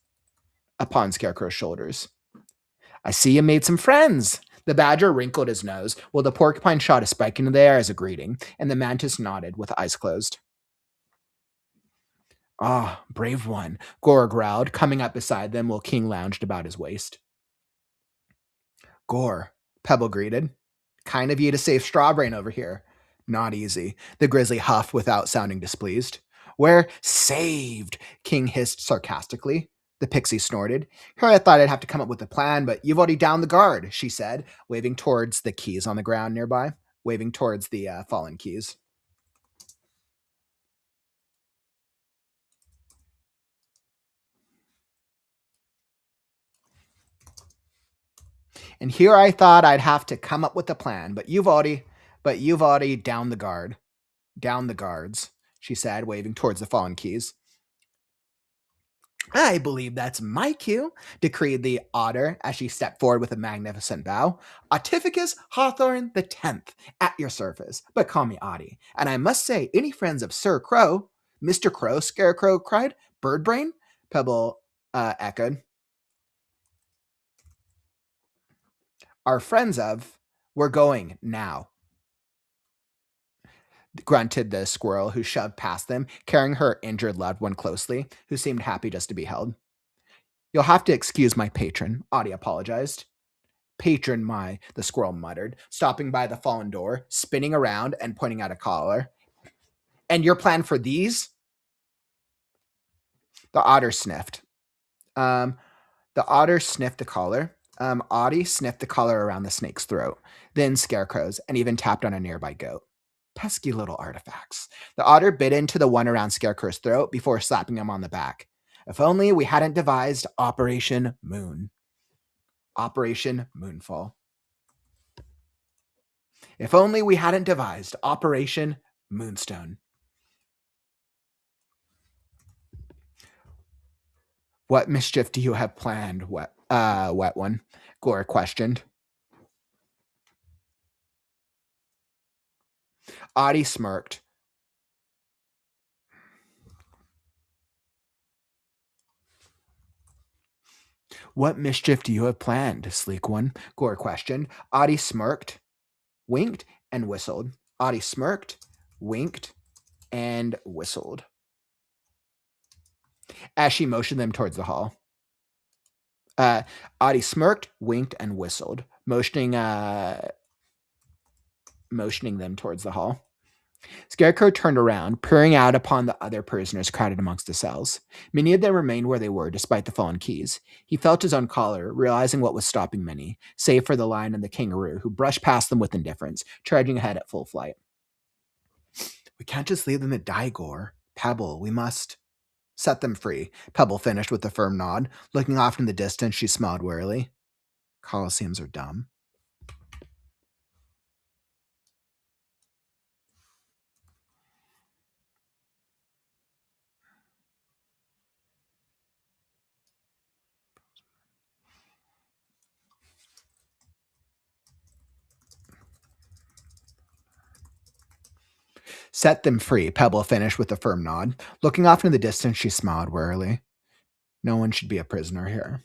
upon Scarecrow's shoulders. "I see you made some friends," The badger wrinkled his nose, while the porcupine shot a spike into the air as a greeting, and the mantis nodded with eyes closed. Ah, brave one, Gore growled, coming up beside them while King lounged about his waist. Gore, Pebble greeted. Kind of you to save Strawbrain over here. Not easy, the grizzly huffed without sounding displeased. We're saved, King hissed sarcastically. The pixie snorted. Here I thought I'd have to come up with a plan, but you've already downed the guard, she said, waving towards the keys on the ground nearby, waving towards the fallen keys. And here I thought I'd have to come up with a plan, but you've already downed the guard. Down the guards, she said, waving towards the fallen keys. I believe that's my cue, decreed the otter as she stepped forward with a magnificent bow. Otificus Hawthorne the 10th, at your service, but call me Audie. And I must say, any friends of Sir Crow, Mr. Crow, Scarecrow cried. Birdbrain? Pebble echoed. Are friends of, we're going now, grunted the squirrel who shoved past them, carrying her injured loved one closely, who seemed happy just to be held. You'll have to excuse my patron, Audie apologized. Patron the squirrel muttered, stopping by the fallen door, spinning around and pointing out a collar. And your plan for these? The otter sniffed. The otter sniffed the collar. Audie sniffed the collar around the snake's throat, then Scarecrow's, and even tapped on a nearby goat. Pesky little artifacts. The otter bit into the one around Scarecrow's throat before slapping him on the back. If only we hadn't devised Operation Moon. Operation Moonfall. If only we hadn't devised Operation Moonstone. What mischief do you have planned, wet one? Gore questioned. Audie smirked. What mischief do you have planned, sleek one? Gore questioned. Audie smirked, winked, and whistled. Audie smirked, winked, and whistled as she motioned them towards the hall. Audie smirked, winked, and whistled, motioning them towards the hall. Scarecrow turned around, peering out upon the other prisoners crowded amongst the cells. Many of them remained where they were, despite the fallen keys. He felt his own collar, realizing what was stopping many, save for the lion and the kangaroo, who brushed past them with indifference, charging ahead at full flight. We can't just leave them to die, Gore. Pebble, we must set them free. Pebble finished with a firm nod. Looking off in the distance, she smiled wearily. Coliseums are dumb. Set them free, Pebble finished with a firm nod. Looking off into the distance, she smiled wearily. No one should be a prisoner here.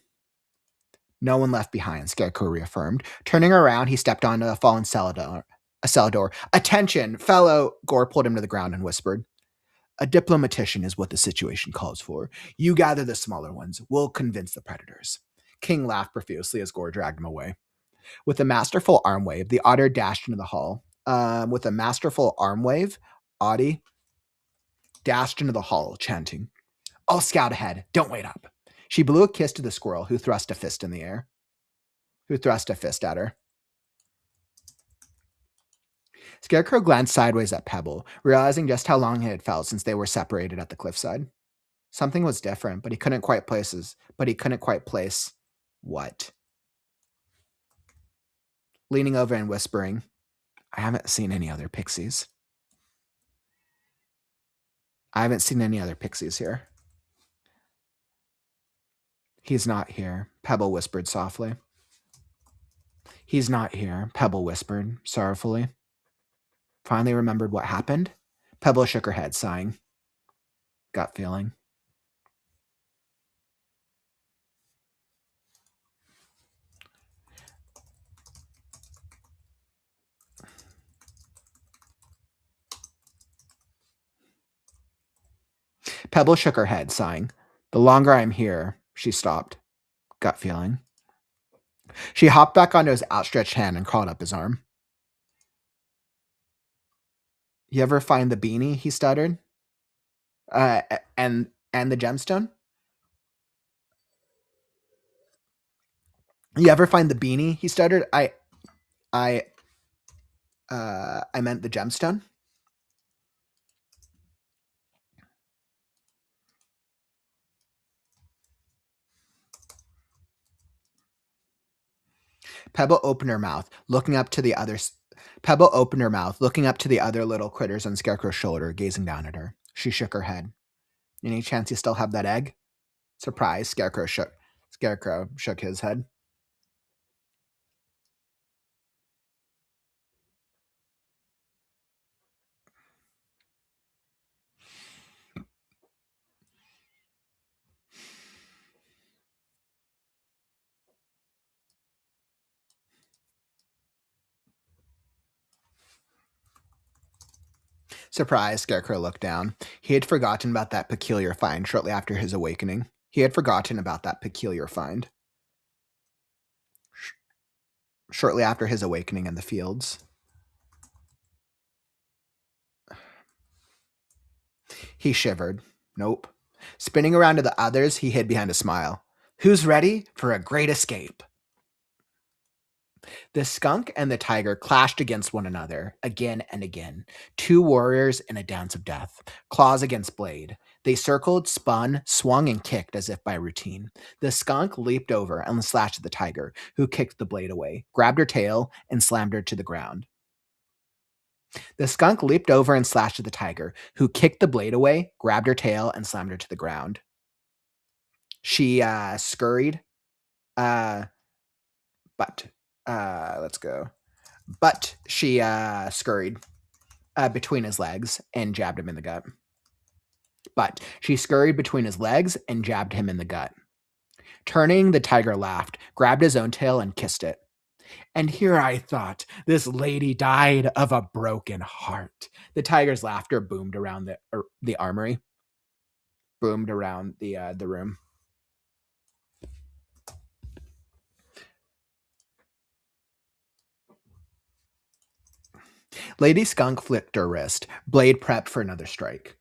No one left behind, Scarecrow reaffirmed. Turning around, he stepped onto a fallen cell door. Attention, fellow! Gore pulled him to the ground and whispered. A diplomatician is what the situation calls for. You gather the smaller ones. We'll convince the predators. King laughed profusely as Gore dragged him away. With a masterful arm wave, the otter dashed into the hall. With a masterful arm wave, Audie dashed into the hall, chanting, I'll scout ahead. Don't wait up. She blew a kiss to the squirrel, who thrust a fist at her. Scarecrow glanced sideways at Pebble, realizing just how long it had felt since they were separated at the cliffside. Something was different, but he couldn't quite place what. Leaning over and whispering, I haven't seen any other pixies. Here. He's not here, Pebble whispered softly. He's not here, Pebble whispered sorrowfully. Finally remembered what happened? Pebble shook her head, sighing. Gut feeling. Pebble shook her head, sighing. The longer I'm here, she stopped. Gut feeling. She hopped back onto his outstretched hand and crawled up his arm. You ever find the beanie? He stuttered. And the gemstone? You ever find the beanie? He stuttered. I meant the gemstone. Pebble opened her mouth, looking up to the others. Pebble opened her mouth, looking up to the other little critters on Scarecrow's shoulder, gazing down at her. She shook her head. Any chance you still have that egg? Surprise, Scarecrow shook his head. Surprised, Scarecrow looked down. He had forgotten about that peculiar find shortly after his awakening. Shortly after his awakening in the fields. He shivered. Nope. Spinning around to the others, he hid behind a smile. Who's ready for a great escape? The skunk and the tiger clashed against one another again and again. Two warriors in a dance of death, claws against blade. They circled, spun, swung, and kicked as if by routine. The skunk leaped over and slashed at the tiger, who kicked the blade away, grabbed her tail, and slammed her to the ground. The skunk leaped over and slashed at the tiger, who kicked the blade away, grabbed her tail, and slammed her to the ground. She scurried, but let's go. But she scurried between his legs and jabbed him in the gut. Turning, the tiger laughed, grabbed his own tail, and kissed it. And here I thought this lady died of a broken heart. The tiger's laughter boomed around the armory, boomed around the room. Lady Skunk flicked her wrist. Blade prepped for another strike.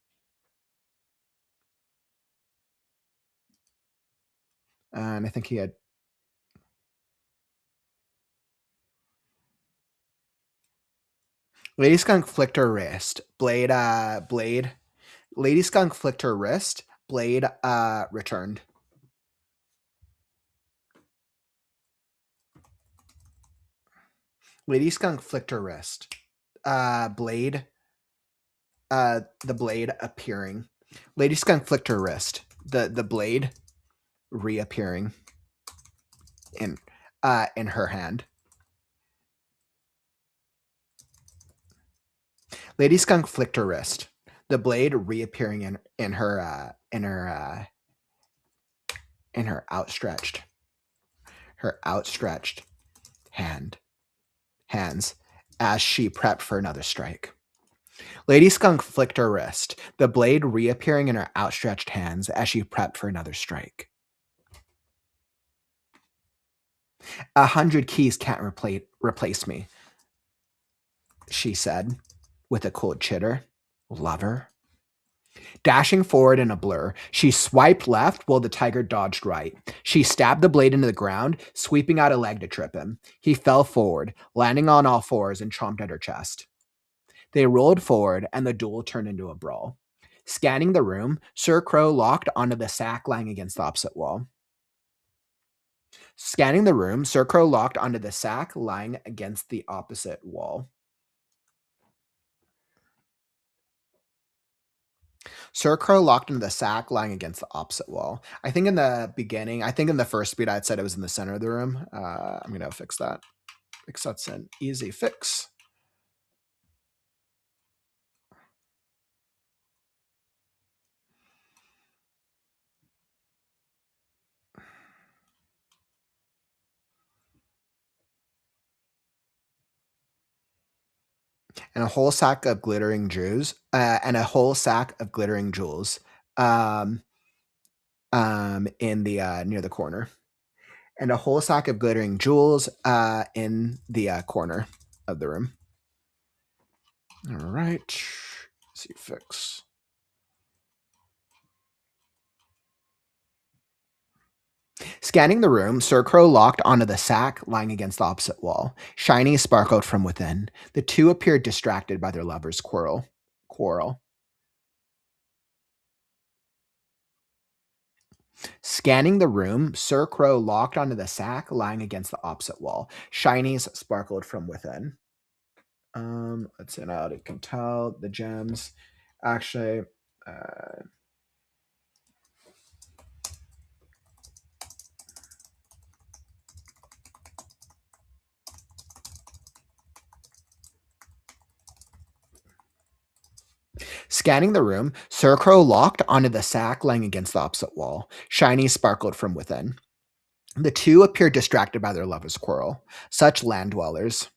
And I think he had... Lady Skunk flicked her wrist. Blade. Lady Skunk flicked her wrist. Blade returned. Lady Skunk flicked her wrist. Blade. The blade appearing. Lady Skunk flicked her wrist. The blade reappearing in her hand. Lady Skunk flicked her wrist. The blade reappearing in her outstretched hands as she prepped for another strike. Lady Skunk flicked her wrist, the blade reappearing in her outstretched hands as she prepped for another strike. 100 keys can't replace me, she said, with a cold chitter. Lover. Dashing forward in a blur, she swiped left while the tiger dodged right. She stabbed the blade into the ground, sweeping out a leg to trip him. He fell forward, landing on all fours and chomped at her chest. They rolled forward, and the duel turned into a brawl. Scanning the room, Sir Crow locked onto the sack lying against the opposite wall. Scanning the room, Sir Crow locked onto the sack lying against the opposite wall. Sir Crow locked into the sack lying against the opposite wall. I think in the first speed, I'd said it was in the center of the room. I'm going to fix that because that's an easy fix. And a whole sack of glittering jewels. in the near the corner, and a whole sack of glittering jewels in the corner of the room. All right. Let's see, fix. Scanning the room, Scarecrow locked onto the sack lying against the opposite wall. Shiny sparkled from within. The two appeared distracted by their lover's quarrel. Scanning the room, Scarecrow locked onto the sack lying against the opposite wall. Shinies sparkled from within. Let's see now. You can tell the gems. Actually, scanning the room, Scarecrow locked onto the sack lying against the opposite wall. Shiny sparkled from within. The two appeared distracted by their lover's quarrel. Such land dwellers.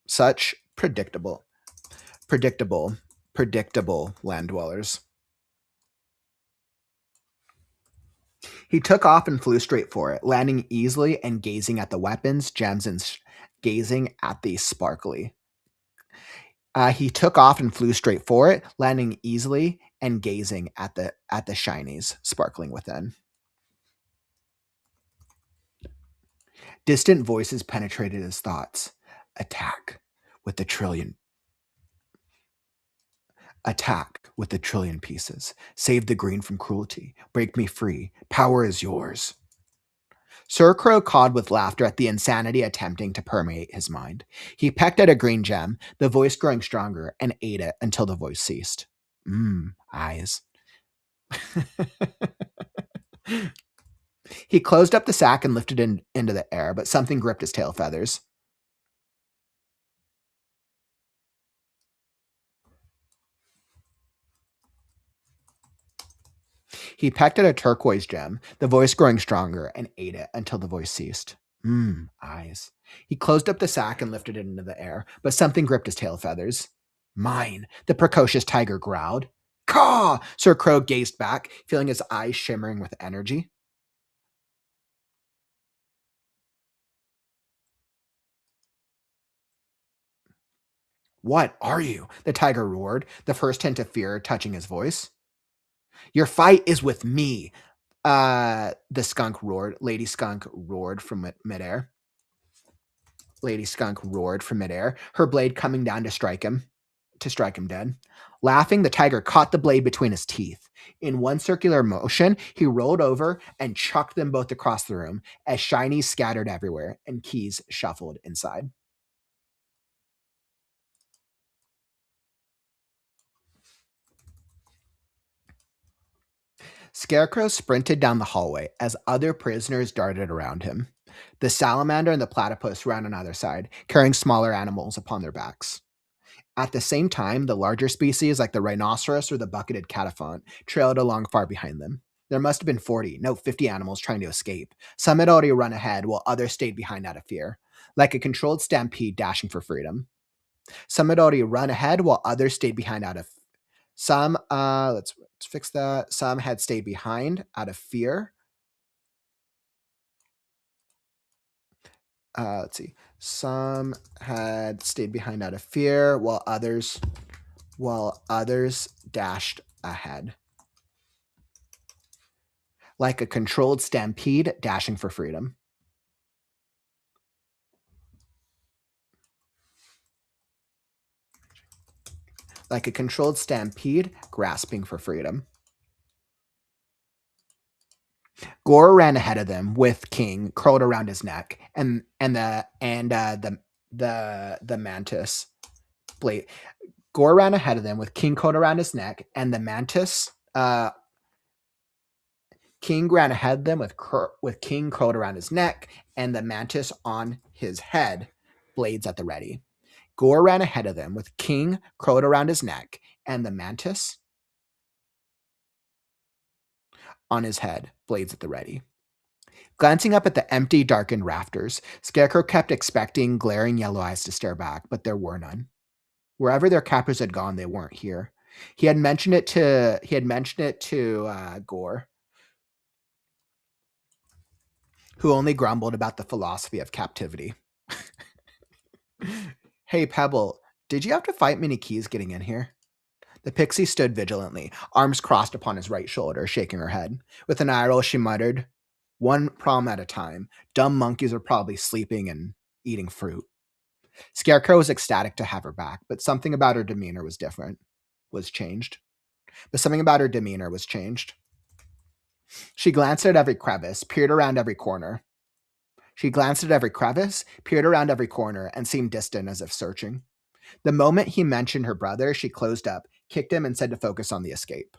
Such predictable land dwellers. He took off and flew straight for it, landing easily and gazing at the weapons, gems, and gazing at the sparkly. He took off and flew straight for it, landing easily and gazing at the shinies sparkling within. Distant voices penetrated his thoughts. Attack with the trillion pieces. Save the green from cruelty. Break me free. Power is yours. Scarecrow cawed with laughter at the insanity attempting to permeate his mind. He pecked at a green gem, the voice growing stronger, and ate it until the voice ceased. Eyes. He closed up the sack and lifted it into the air, but something gripped his tail feathers. He pecked at a turquoise gem, the voice growing stronger, and ate it until the voice ceased. Eyes. He closed up the sack and lifted it into the air, but something gripped his tail feathers. Mine, the precocious tiger growled. Caw! Scarecrow gazed back, feeling his eyes shimmering with energy. What are you? The tiger roared, the first hint of fear touching his voice. Your fight is with me, the skunk roared. Lady Skunk roared from midair. Her blade coming down to strike him dead. Laughing, the tiger caught the blade between his teeth. In one circular motion, he rolled over and chucked them both across the room as shinies scattered everywhere and keys shuffled inside. Scarecrow sprinted down the hallway as other prisoners darted around him. The salamander and the platypus ran on either side, carrying smaller animals upon their backs. At the same time, the larger species, like the rhinoceros or the bucketed cataphont, trailed along far behind them. There must have been 50 animals trying to escape. Some had already run ahead, while others stayed behind out of fear, like a controlled stampede dashing for freedom. Some had already run ahead, while others stayed behind out of some. Let's fix that. Some had stayed behind out of fear. Let's see. Some had stayed behind out of fear, while others dashed ahead. Like a controlled stampede dashing for freedom. Like a controlled stampede grasping for freedom. Gore ran ahead of them with King curled around his neck, and the mantis blade. Gore ran ahead of them with King curled around his neck, and the mantis. King ran ahead of them with King curled around his neck, and the mantis on his head, blades at the ready. Gore ran ahead of them with King curled around his neck, and the mantis on his head, blades at the ready. Glancing up at the empty, darkened rafters, Scarecrow kept expecting glaring yellow eyes to stare back, but there were none. Wherever their captors had gone, they weren't here. He had mentioned it to Gore, who only grumbled about the philosophy of captivity. Hey, Pebble, did you have to fight many keys getting in here? The pixie stood vigilantly, arms crossed upon his right shoulder, shaking her head. With an eye roll, she muttered, "One problem at a time. Dumb monkeys are probably sleeping and eating fruit." Scarecrow was ecstatic to have her back, but something about her demeanor was different. Something about her demeanor was changed. She glanced at every crevice, peered around every corner. And seemed distant as if searching. The moment he mentioned her brother, she closed up, kicked him, and said to focus on the escape.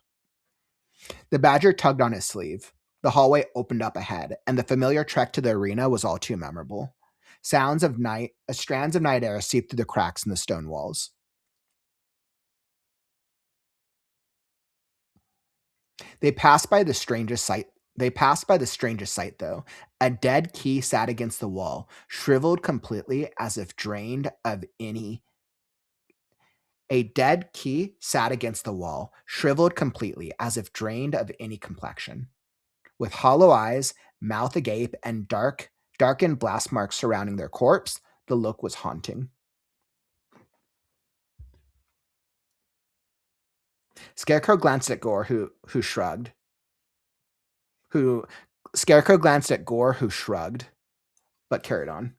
The badger tugged on his sleeve. The hallway opened up ahead, and the familiar trek to the arena was all too memorable. Strands of night air seeped through the cracks in the stone walls. They passed by the strangest sight, though. A dead key sat against the wall, shriveled completely as if drained of any complexion. With hollow eyes, mouth agape, and darkened blast marks surrounding their corpse, the look was haunting. Scarecrow glanced at Gore, who shrugged, but carried on.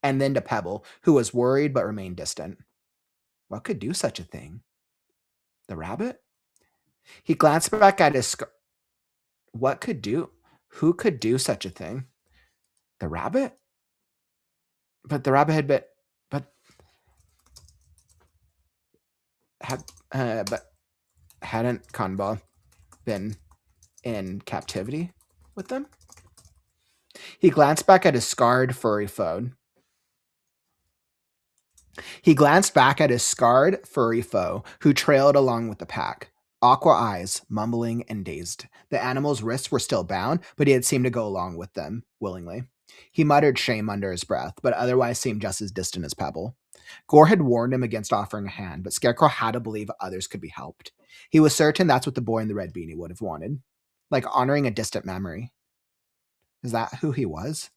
And then to Pebble, who was worried but remained distant. What could do such a thing? The rabbit? He glanced back at his who could do such a thing? The rabbit? But the rabbit hadn't Kanba been in captivity with them? He glanced back at his scarred, furry foe. Who trailed along with the pack. Aqua eyes, mumbling and dazed. The animal's wrists were still bound, but he had seemed to go along with them willingly. He muttered shame under his breath, but otherwise seemed just as distant as Pebble. Gore had warned him against offering a hand, but Scarecrow had to believe others could be helped. He was certain that's what the boy in the red beanie would have wanted. Like honoring a distant memory. Is that who he was?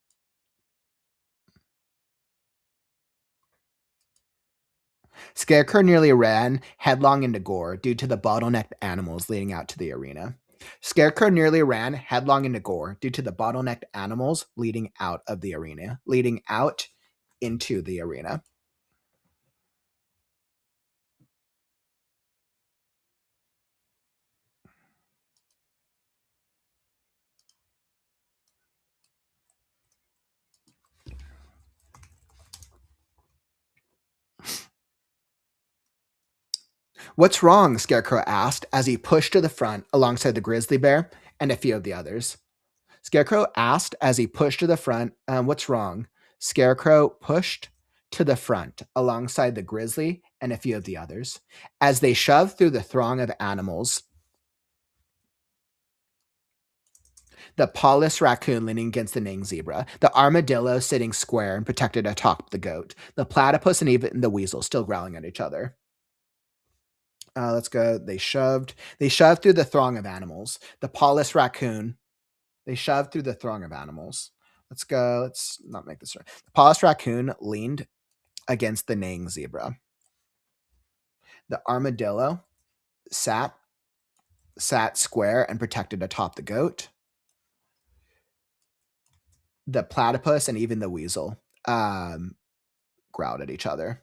Scarecrow nearly ran headlong into Gore due to the bottlenecked animals leading out to the arena. Leading out into the arena. What's wrong? Scarecrow asked as he pushed to the front alongside the grizzly bear and a few of the others. What's wrong? Scarecrow pushed to the front alongside the grizzly and a few of the others. As they shoved through the throng of animals, the polished raccoon leaning against the neighing zebra, the armadillo sitting square and protected atop the goat, the platypus and even the weasel still growling at each other. Let's go. They shoved through the throng of animals. The polished raccoon. They shoved through the throng of animals. Let's go. Let's not make this right. The polished raccoon leaned against the neighing zebra. The armadillo sat square and protected atop the goat. The platypus and even the weasel growled at each other.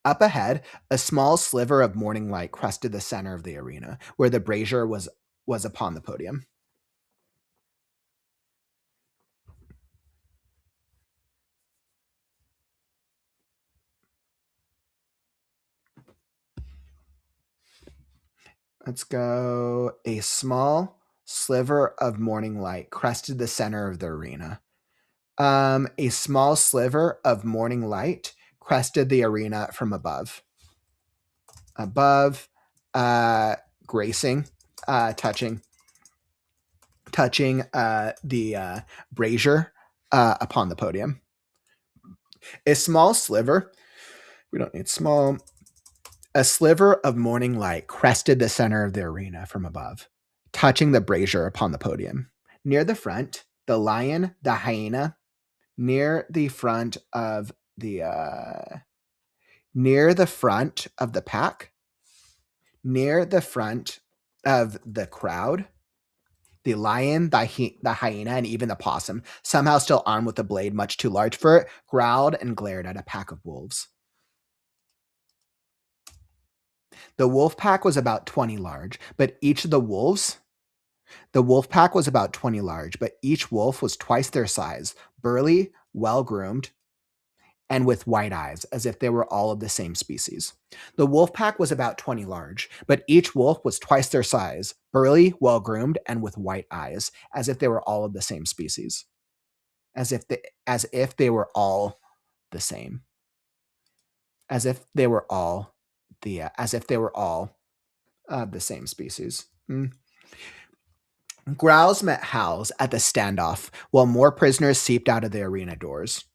Up ahead, a small sliver of morning light crested the center of the arena, where the brazier was upon the podium. Let's go. A small sliver of morning light crested the center of the arena. A small sliver of morning light crested the arena from above. Gracing, touching the brazier upon the podium. A small sliver, we don't need small, a sliver of morning light crested the center of the arena from above, touching the brazier upon the podium. Near the front, the lion, the hyena, near the front of the pack, near the front of the crowd, the lion, the hyena, and even the possum, somehow still armed with a blade much too large for it, growled and glared at a pack of wolves. The wolf pack was about 20 large, but each of the wolves, the wolf pack was about 20 large, but each wolf was twice their size, burly, well-groomed, and with white eyes, as if they were all of the same species. The wolf pack was about 20 large, but each wolf was twice their size, burly, well-groomed, and with white eyes, as if they were all of the same species. As if they were all the same. As if they were all of the same species. Growls met howls at the standoff, while more prisoners seeped out of the arena doors.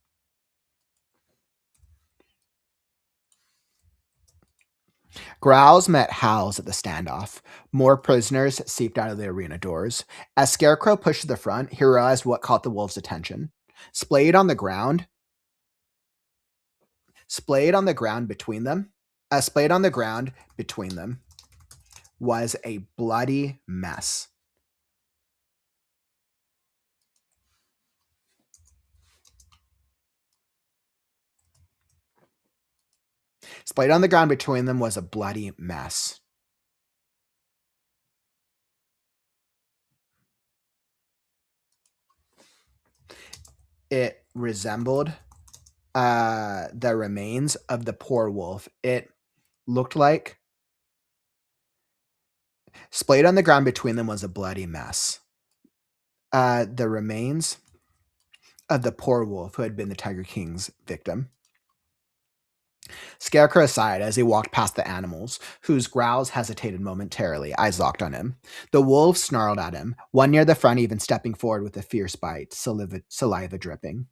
Growls met howls at the standoff. More prisoners seeped out of the arena doors. As Scarecrow pushed to the front, he realized what caught the wolves' attention. Splayed on the ground between them was a bloody mess. Splayed on the ground between them was a bloody mess. It resembled the remains of the poor wolf. It looked like splayed on the ground between them was a bloody mess. The remains of the poor wolf who had been the Tiger King's victim. Scarecrow sighed as he walked past the animals, whose growls hesitated momentarily, eyes locked on him. The wolves snarled at him, one near the front even stepping forward with a fierce bite, saliva dripping.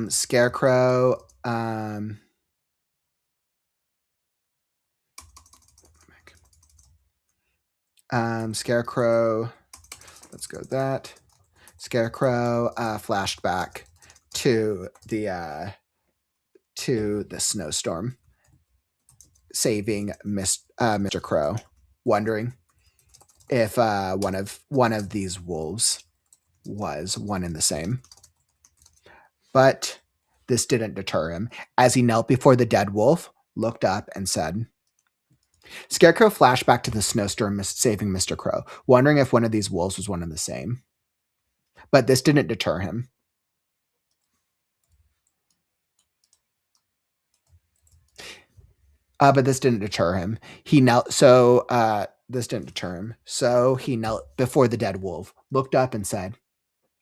Scarecrow Scarecrow, let's go with that. Scarecrow flashed back to the snowstorm, saving Mr. Crow, wondering if one of these wolves was one and the same. But this didn't deter him. As he knelt before the dead wolf, looked up and said, Scarecrow flashed back to the snowstorm, saving Mr. Crow, wondering if one of these wolves was one and the same. But this didn't deter him. This didn't deter him. This didn't deter him. So he knelt before the dead wolf, looked up and said,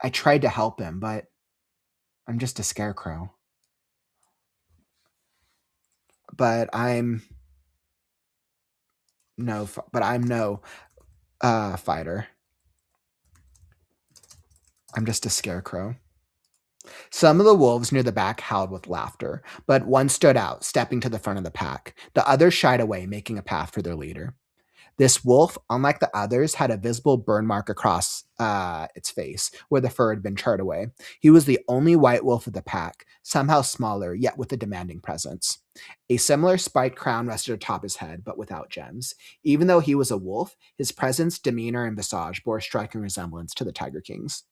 I tried to help him, but I'm just a scarecrow. But I'm no fighter. I'm just a scarecrow. Some of the wolves near the back howled with laughter, but one stood out, stepping to the front of the pack. The others shied away, making a path for their leader. This wolf, unlike the others, had a visible burn mark across its face, where the fur had been charred away. He was the only white wolf of the pack, somehow smaller, yet with a demanding presence. A similar spiked crown rested atop his head, but without gems. Even though he was a wolf, his presence, demeanor, and visage bore a striking resemblance to the Tiger King's.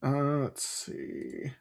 Let's see.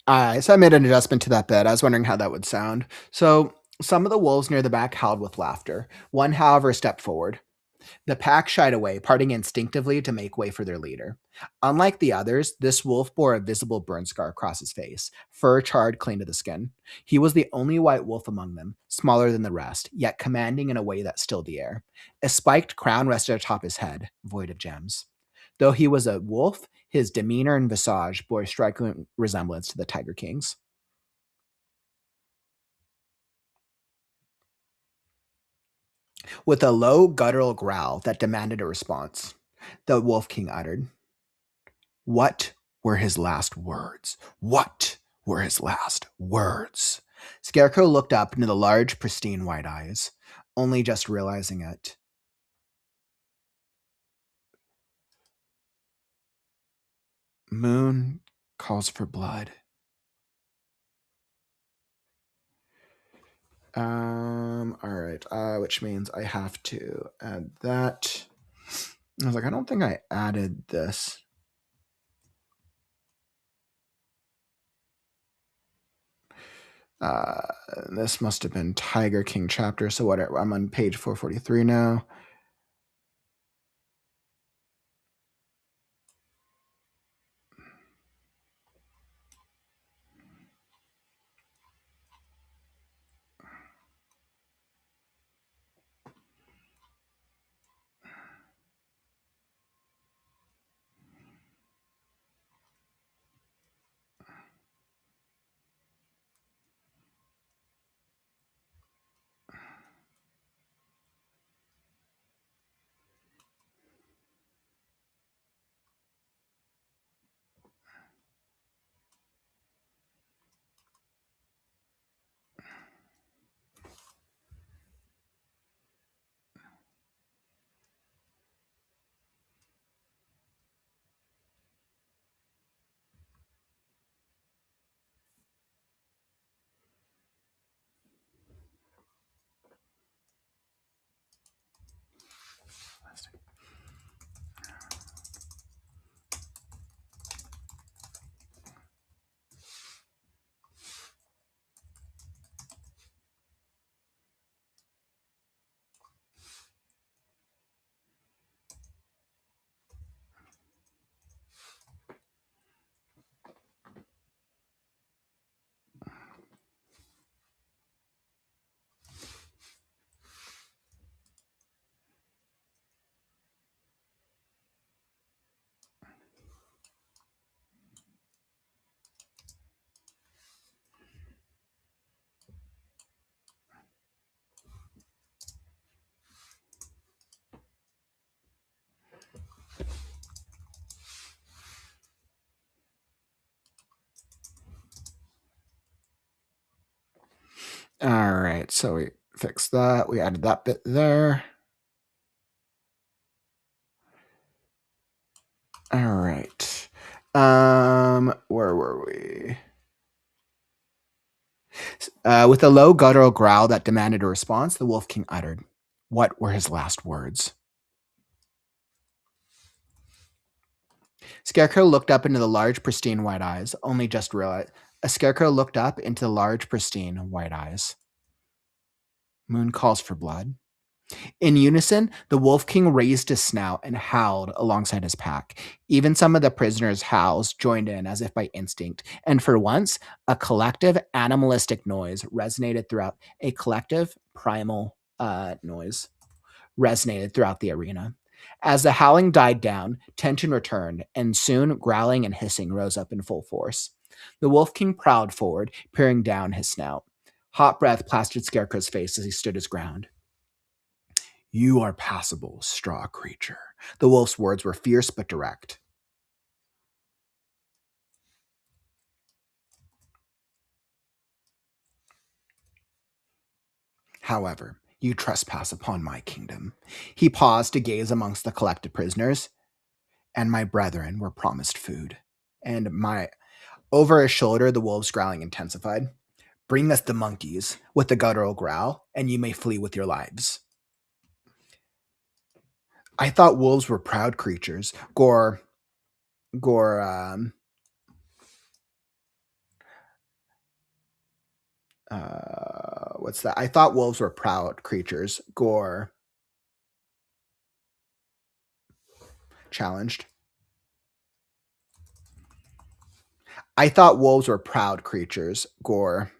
So I made an adjustment to that bit. I was wondering how that would sound. So some of the wolves near the back howled with laughter. One, however, stepped forward. The pack shied away, parting instinctively to make way for their leader. Unlike the others, this wolf bore a visible burn scar across his face, fur charred clean to the skin. He was the only white wolf among them, smaller than the rest, yet commanding in a way that stilled the air. A spiked crown rested atop his head, void of gems. Though he was a wolf, his demeanor and visage bore a striking resemblance to the Tiger King's. With a low, guttural growl that demanded a response, the Wolf King uttered, "What were his last words? What were his last words?" Scarecrow looked up into the large, pristine white eyes, only just realizing it. "Moon calls for blood." All right, which means I have to add that. I was like, I don't think I added this. This must have been Tiger King chapter. So whatever. I'm on page 443 now. All right, so we fixed that. We added that bit there. All right. Where were we? With a low guttural growl that demanded a response, the Wolf King uttered, "What were his last words?" Scarecrow looked up into the large, pristine white eyes, only just realized. A Scarecrow looked up into the large, pristine white eyes. "Moon calls for blood." In unison, the Wolf King raised his snout and howled alongside his pack. Even some of the prisoners' howls joined in as if by instinct, and for once, a collective animalistic noise resonated throughout a collective primal noise resonated throughout the arena. As the howling died down, tension returned, and soon growling and hissing rose up in full force. The Wolf King prowled forward, peering down his snout. Hot breath plastered Scarecrow's face as he stood his ground. "You are passable, straw creature." The wolf's words were fierce but direct. "However, you trespass upon my kingdom." He paused to gaze amongst the collected prisoners. "And my brethren were promised food." And my over his shoulder, the wolf's growling intensified. "Bring us the monkeys," with the guttural growl, "and you may flee with your lives." "I thought wolves were proud creatures." Gore What's that? I thought wolves were proud creatures. Gore. Challenged. I thought wolves were proud creatures. Gore.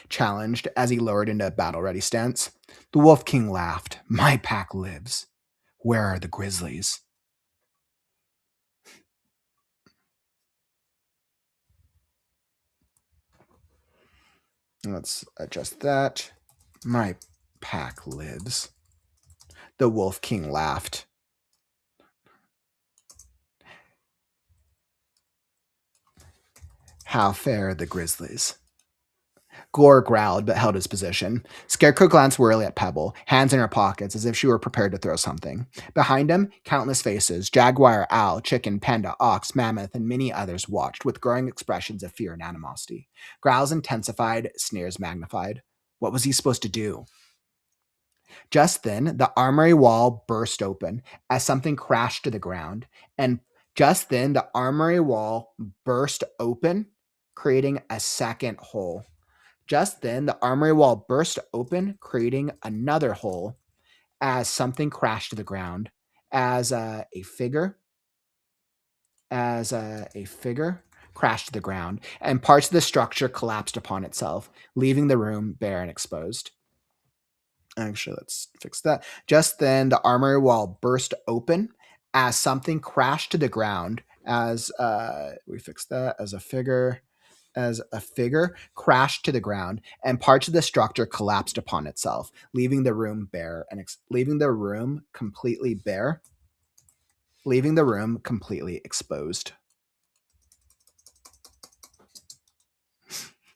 Challenged as he lowered into a battle-ready stance. The Wolf King laughed. My pack lives. Where are the grizzlies? Let's adjust that. My pack lives. The Wolf King laughed. How fare the grizzlies? Gore growled but held his position. Scarecrow glanced wearily at Pebble, hands in her pockets as if she were prepared to throw something. Behind him, countless faces, jaguar, owl, chicken, panda, ox, mammoth, and many others watched with growing expressions of fear and animosity. Growls intensified, sneers magnified. What was he supposed to do? Just then, the armory wall burst open as something crashed to the ground, and just then, the armory wall burst open, creating a second hole. Just then, the armory wall burst open, creating another hole as something crashed to the ground. As a figure crashed to the ground, and parts of the structure collapsed upon itself, leaving the room bare and exposed. Actually, let's fix that. Just then, the armory wall burst open as something crashed to the ground. As we fix that as a figure crashed to the ground, and parts of the structure collapsed upon itself, leaving the room bare and leaving the room completely exposed.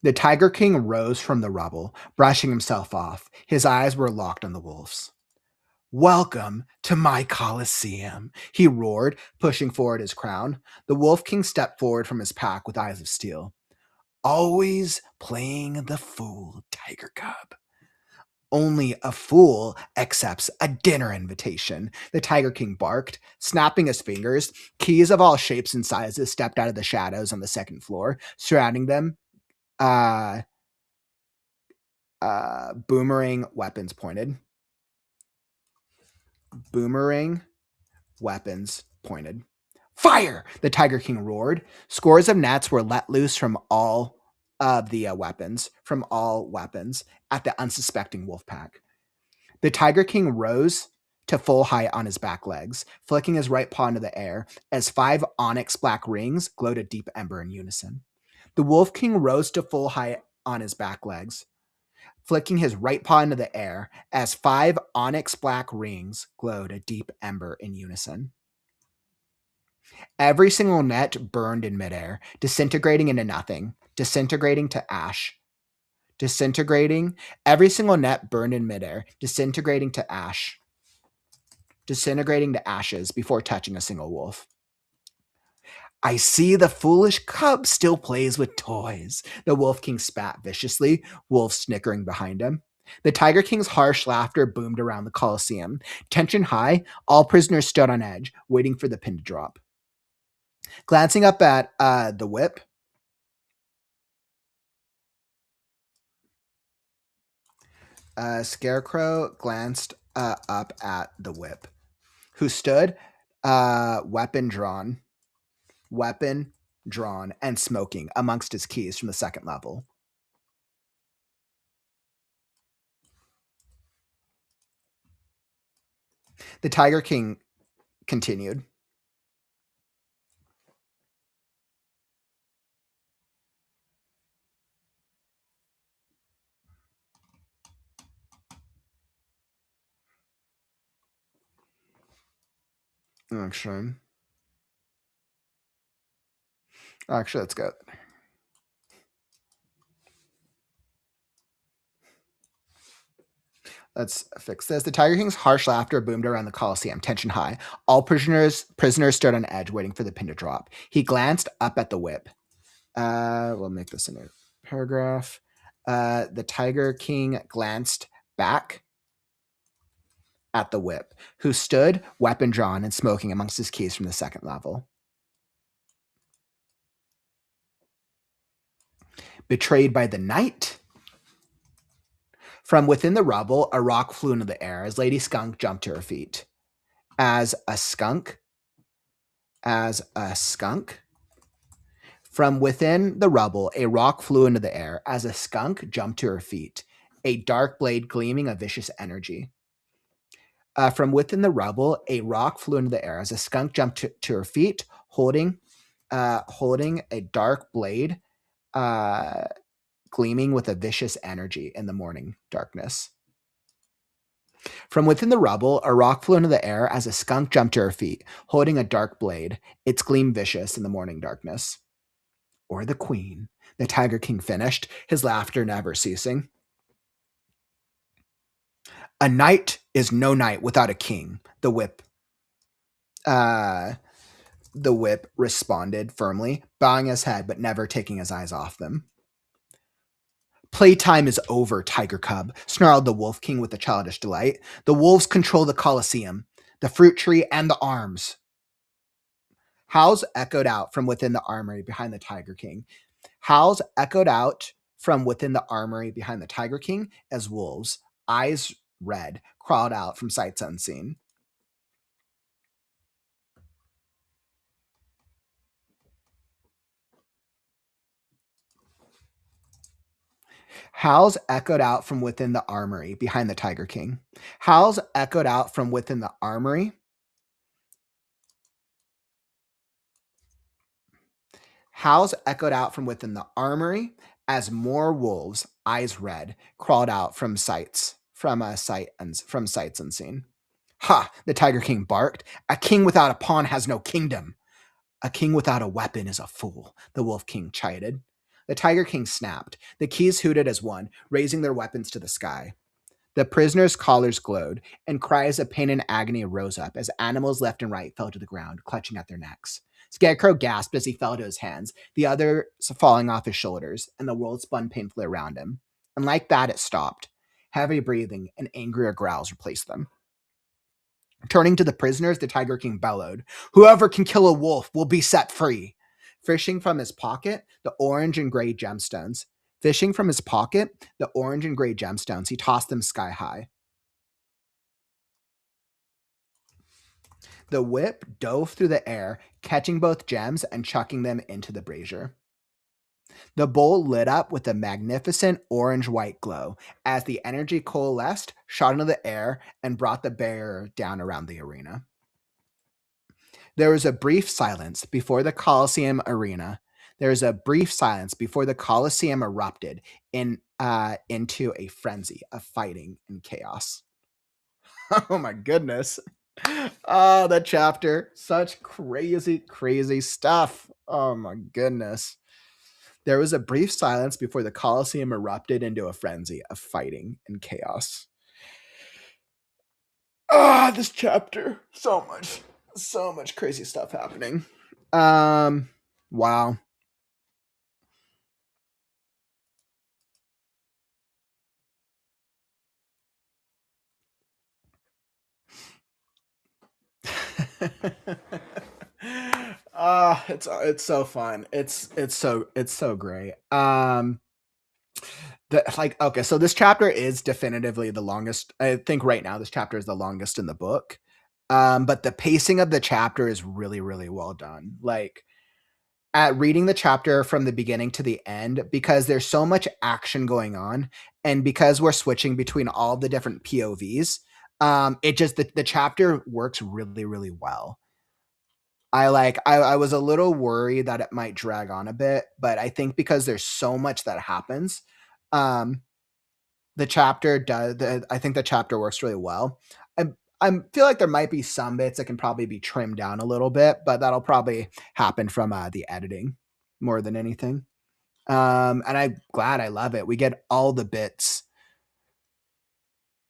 The Tiger King rose from the rubble, brushing himself off. His eyes were locked on the wolves. Welcome to my Colosseum, he roared, pushing forward his crown. The Wolf King stepped forward from his pack with eyes of steel. Always playing the fool, Tiger Cub. Only a fool accepts a dinner invitation, the Tiger King barked, snapping his fingers. Keys of all shapes and sizes stepped out of the shadows on the second floor, surrounding them. Boomerang weapons pointed. Fire! The Tiger King roared. Scores of nets were let loose from all of the weapons at the unsuspecting wolf pack. The Tiger King rose to full height on his back legs, flicking his right paw into the air as 5 onyx black rings glowed a deep ember in unison. The Wolf King rose to full height on his back legs, flicking his right paw into the air as 5 onyx black rings glowed a deep ember in unison. Every single net burned in midair, disintegrating into nothing, disintegrating to ash. Every single net burned in midair, disintegrating to ashes before touching a single wolf. I see the foolish cub still plays with toys. The Wolf King spat viciously, wolf snickering behind him. The Tiger King's harsh laughter boomed around the Colosseum. Tension high, all prisoners stood on edge, waiting for the pin to drop. Glancing up at the whip, Scarecrow glanced up at the whip, who stood, weapon drawn, and smoking amongst his keys from the second level. The Tiger King continued. Actually, let's go. Let's fix this. The Tiger King's harsh laughter boomed around the Colosseum, tension high. All prisoners stood on edge, waiting for the pin to drop. He glanced up at the whip. We'll make this a new paragraph. The Tiger King glanced back at the whip, who stood, weapon drawn and smoking amongst his keys from the second level. Betrayed by the night? From within the rubble, a rock flew into the air as Lady Skunk jumped to her feet. As a skunk. From within the rubble, a rock flew into the air as a skunk jumped to her feet, a dark blade gleaming a vicious energy. From within the rubble, a rock flew into the air as a skunk jumped to her feet, holding a dark blade gleaming with a vicious energy in the morning darkness. From within the rubble, a rock flew into the air as a skunk jumped to her feet, holding a dark blade, its gleam vicious in the morning darkness. Or the queen, the Tiger King finished, his laughter never ceasing. A night is no night without a king, the whip responded firmly, bowing his head but never taking his eyes off them. Playtime is over, Tiger Cub, snarled the Wolf King with a childish delight. The wolves control the Colosseum, the fruit tree, and the arms. Howls echoed out from within the armory behind the Tiger King. Howls echoed out from within the armory behind the Tiger King as wolves, eyes red, crawled out from sights unseen. Howls echoed out from within the armory behind the Tiger King. Howls echoed out from within the armory. Howls echoed out from within the armory as more wolves, eyes red, crawled out from sights unseen. Ha! The Tiger King barked. A king without a pawn has no kingdom. A king without a weapon is a fool, the Wolf King chided. The Tiger King snapped. The keys hooted as one, raising their weapons to the sky. The prisoners' collars glowed, and cries of pain and agony rose up as animals left and right fell to the ground, clutching at their necks. Scarecrow gasped as he fell to his hands, the others falling off his shoulders, and the world spun painfully around him. And like that, it stopped. Heavy breathing and angrier growls replaced them. Turning to the prisoners, the Tiger King bellowed, "Whoever can kill a wolf will be set free." Fishing from his pocket, the orange and gray gemstones, he tossed them sky high. The whip dove through the air, catching both gems and chucking them into the brazier. The bowl lit up with a magnificent orange-white glow as the energy coalesced, shot into the air, and brought the barrier down around the arena. There was a brief silence before the Colosseum erupted into a frenzy of fighting and chaos. Oh my goodness. Oh, that chapter. Such crazy, crazy stuff. Oh my goodness. There was a brief silence before the Colosseum erupted into a frenzy of fighting and chaos. Ah, this chapter. So much crazy stuff happening. Wow. It's so fun. It's so great. So this chapter is definitively the longest. I think right now this chapter is the longest in the book. But the pacing of the chapter is really, really well done. Like at reading the chapter from the beginning to the end, because there's so much action going on, and because we're switching between all the different POVs, the chapter works really, really well. I was a little worried that it might drag on a bit, but I think because there's so much that happens, I think the chapter works really well. I feel like there might be some bits that can probably be trimmed down a little bit, but that'll probably happen from the editing more than anything. And I'm glad, I love it. We get all the bits.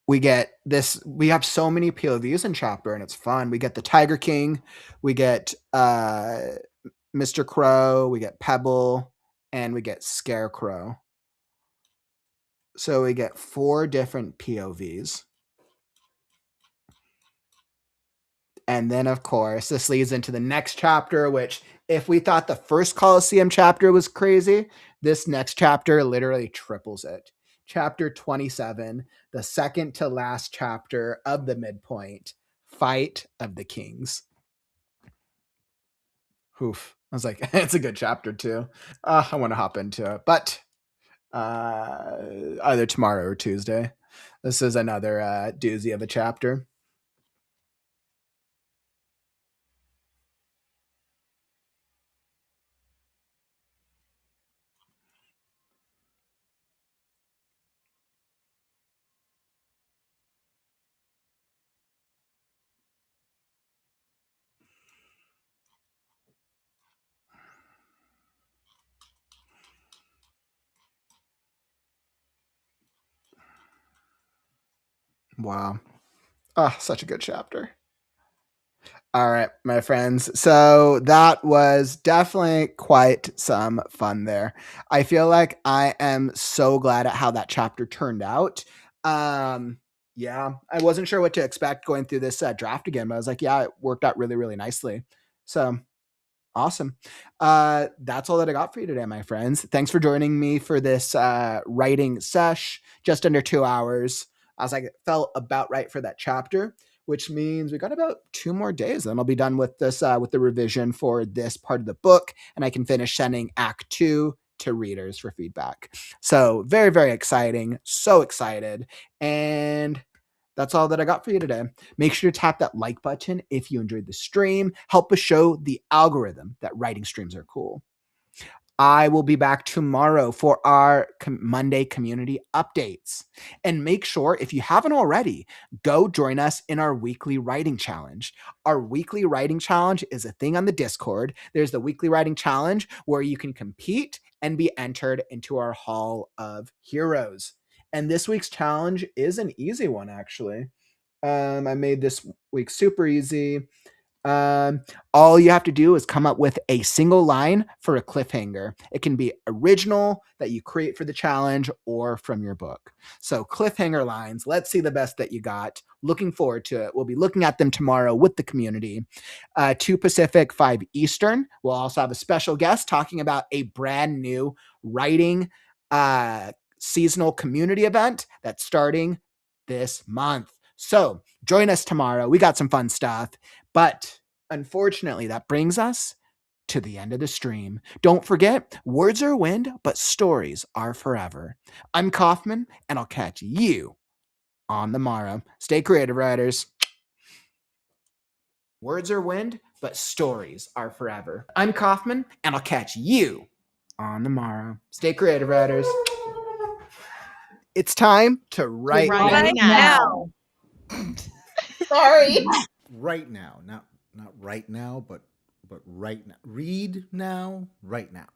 We have so many POVs in chapter, and it's fun. We get the Tiger King, we get Mr. Crow, we get Pebble, and we get Scarecrow. So we get 4 different POVs. And then, of course, this leads into the next chapter, which, if we thought the first Colosseum chapter was crazy, this next chapter literally triples it. chapter 27, the second to last chapter of the midpoint, Fight of the Kings. Oof. I was like, it's a good chapter too. I want to hop into it, but either tomorrow or Tuesday. This is another doozy of a chapter. Wow. Such a good chapter. All right, my friends. So that was definitely quite some fun there. I feel like I am so glad at how that chapter turned out. Yeah, I wasn't sure what to expect going through this draft again, but I was like, yeah, it worked out really, really nicely. So awesome. That's all that I got for you today, my friends. Thanks for joining me for this writing sesh, just under 2 hours. I was like, it felt about right for that chapter, which means we got about 2 more days. Then I'll be done with this, with the revision for this part of the book, and I can finish sending Act 2 to readers for feedback. So very, very exciting. So excited. And that's all that I got for you today. Make sure to tap that like button if you enjoyed the stream. Help us show the algorithm that writing streams are cool. I will be back tomorrow for our Monday community updates. And make sure, if you haven't already, go join us in our weekly writing challenge. Our weekly writing challenge is a thing on the Discord. There's the weekly writing challenge where you can compete and be entered into our Hall of Heroes. And this week's challenge is an easy one, actually. I made this week super easy. All you have to do is come up with a single line for a cliffhanger. It can be original that you create for the challenge or from your book. So cliffhanger lines, let's see the best that you got. Looking forward to it. We'll be looking at them tomorrow with the community. 2 Pacific, 5 Eastern. We'll also have a special guest talking about a brand new writing seasonal community event that's starting this month. So join us tomorrow. We got some fun stuff. But unfortunately, that brings us to the end of the stream. Don't forget, words are wind, but stories are forever. I'm Kaufman, and I'll catch you on the morrow. Stay creative, writers. Words are wind, but stories are forever. I'm Kaufman, and I'll catch you on the morrow. Stay creative, writers. It's time to write now. Sorry. Right now, not right now, but right now. Read now, right now.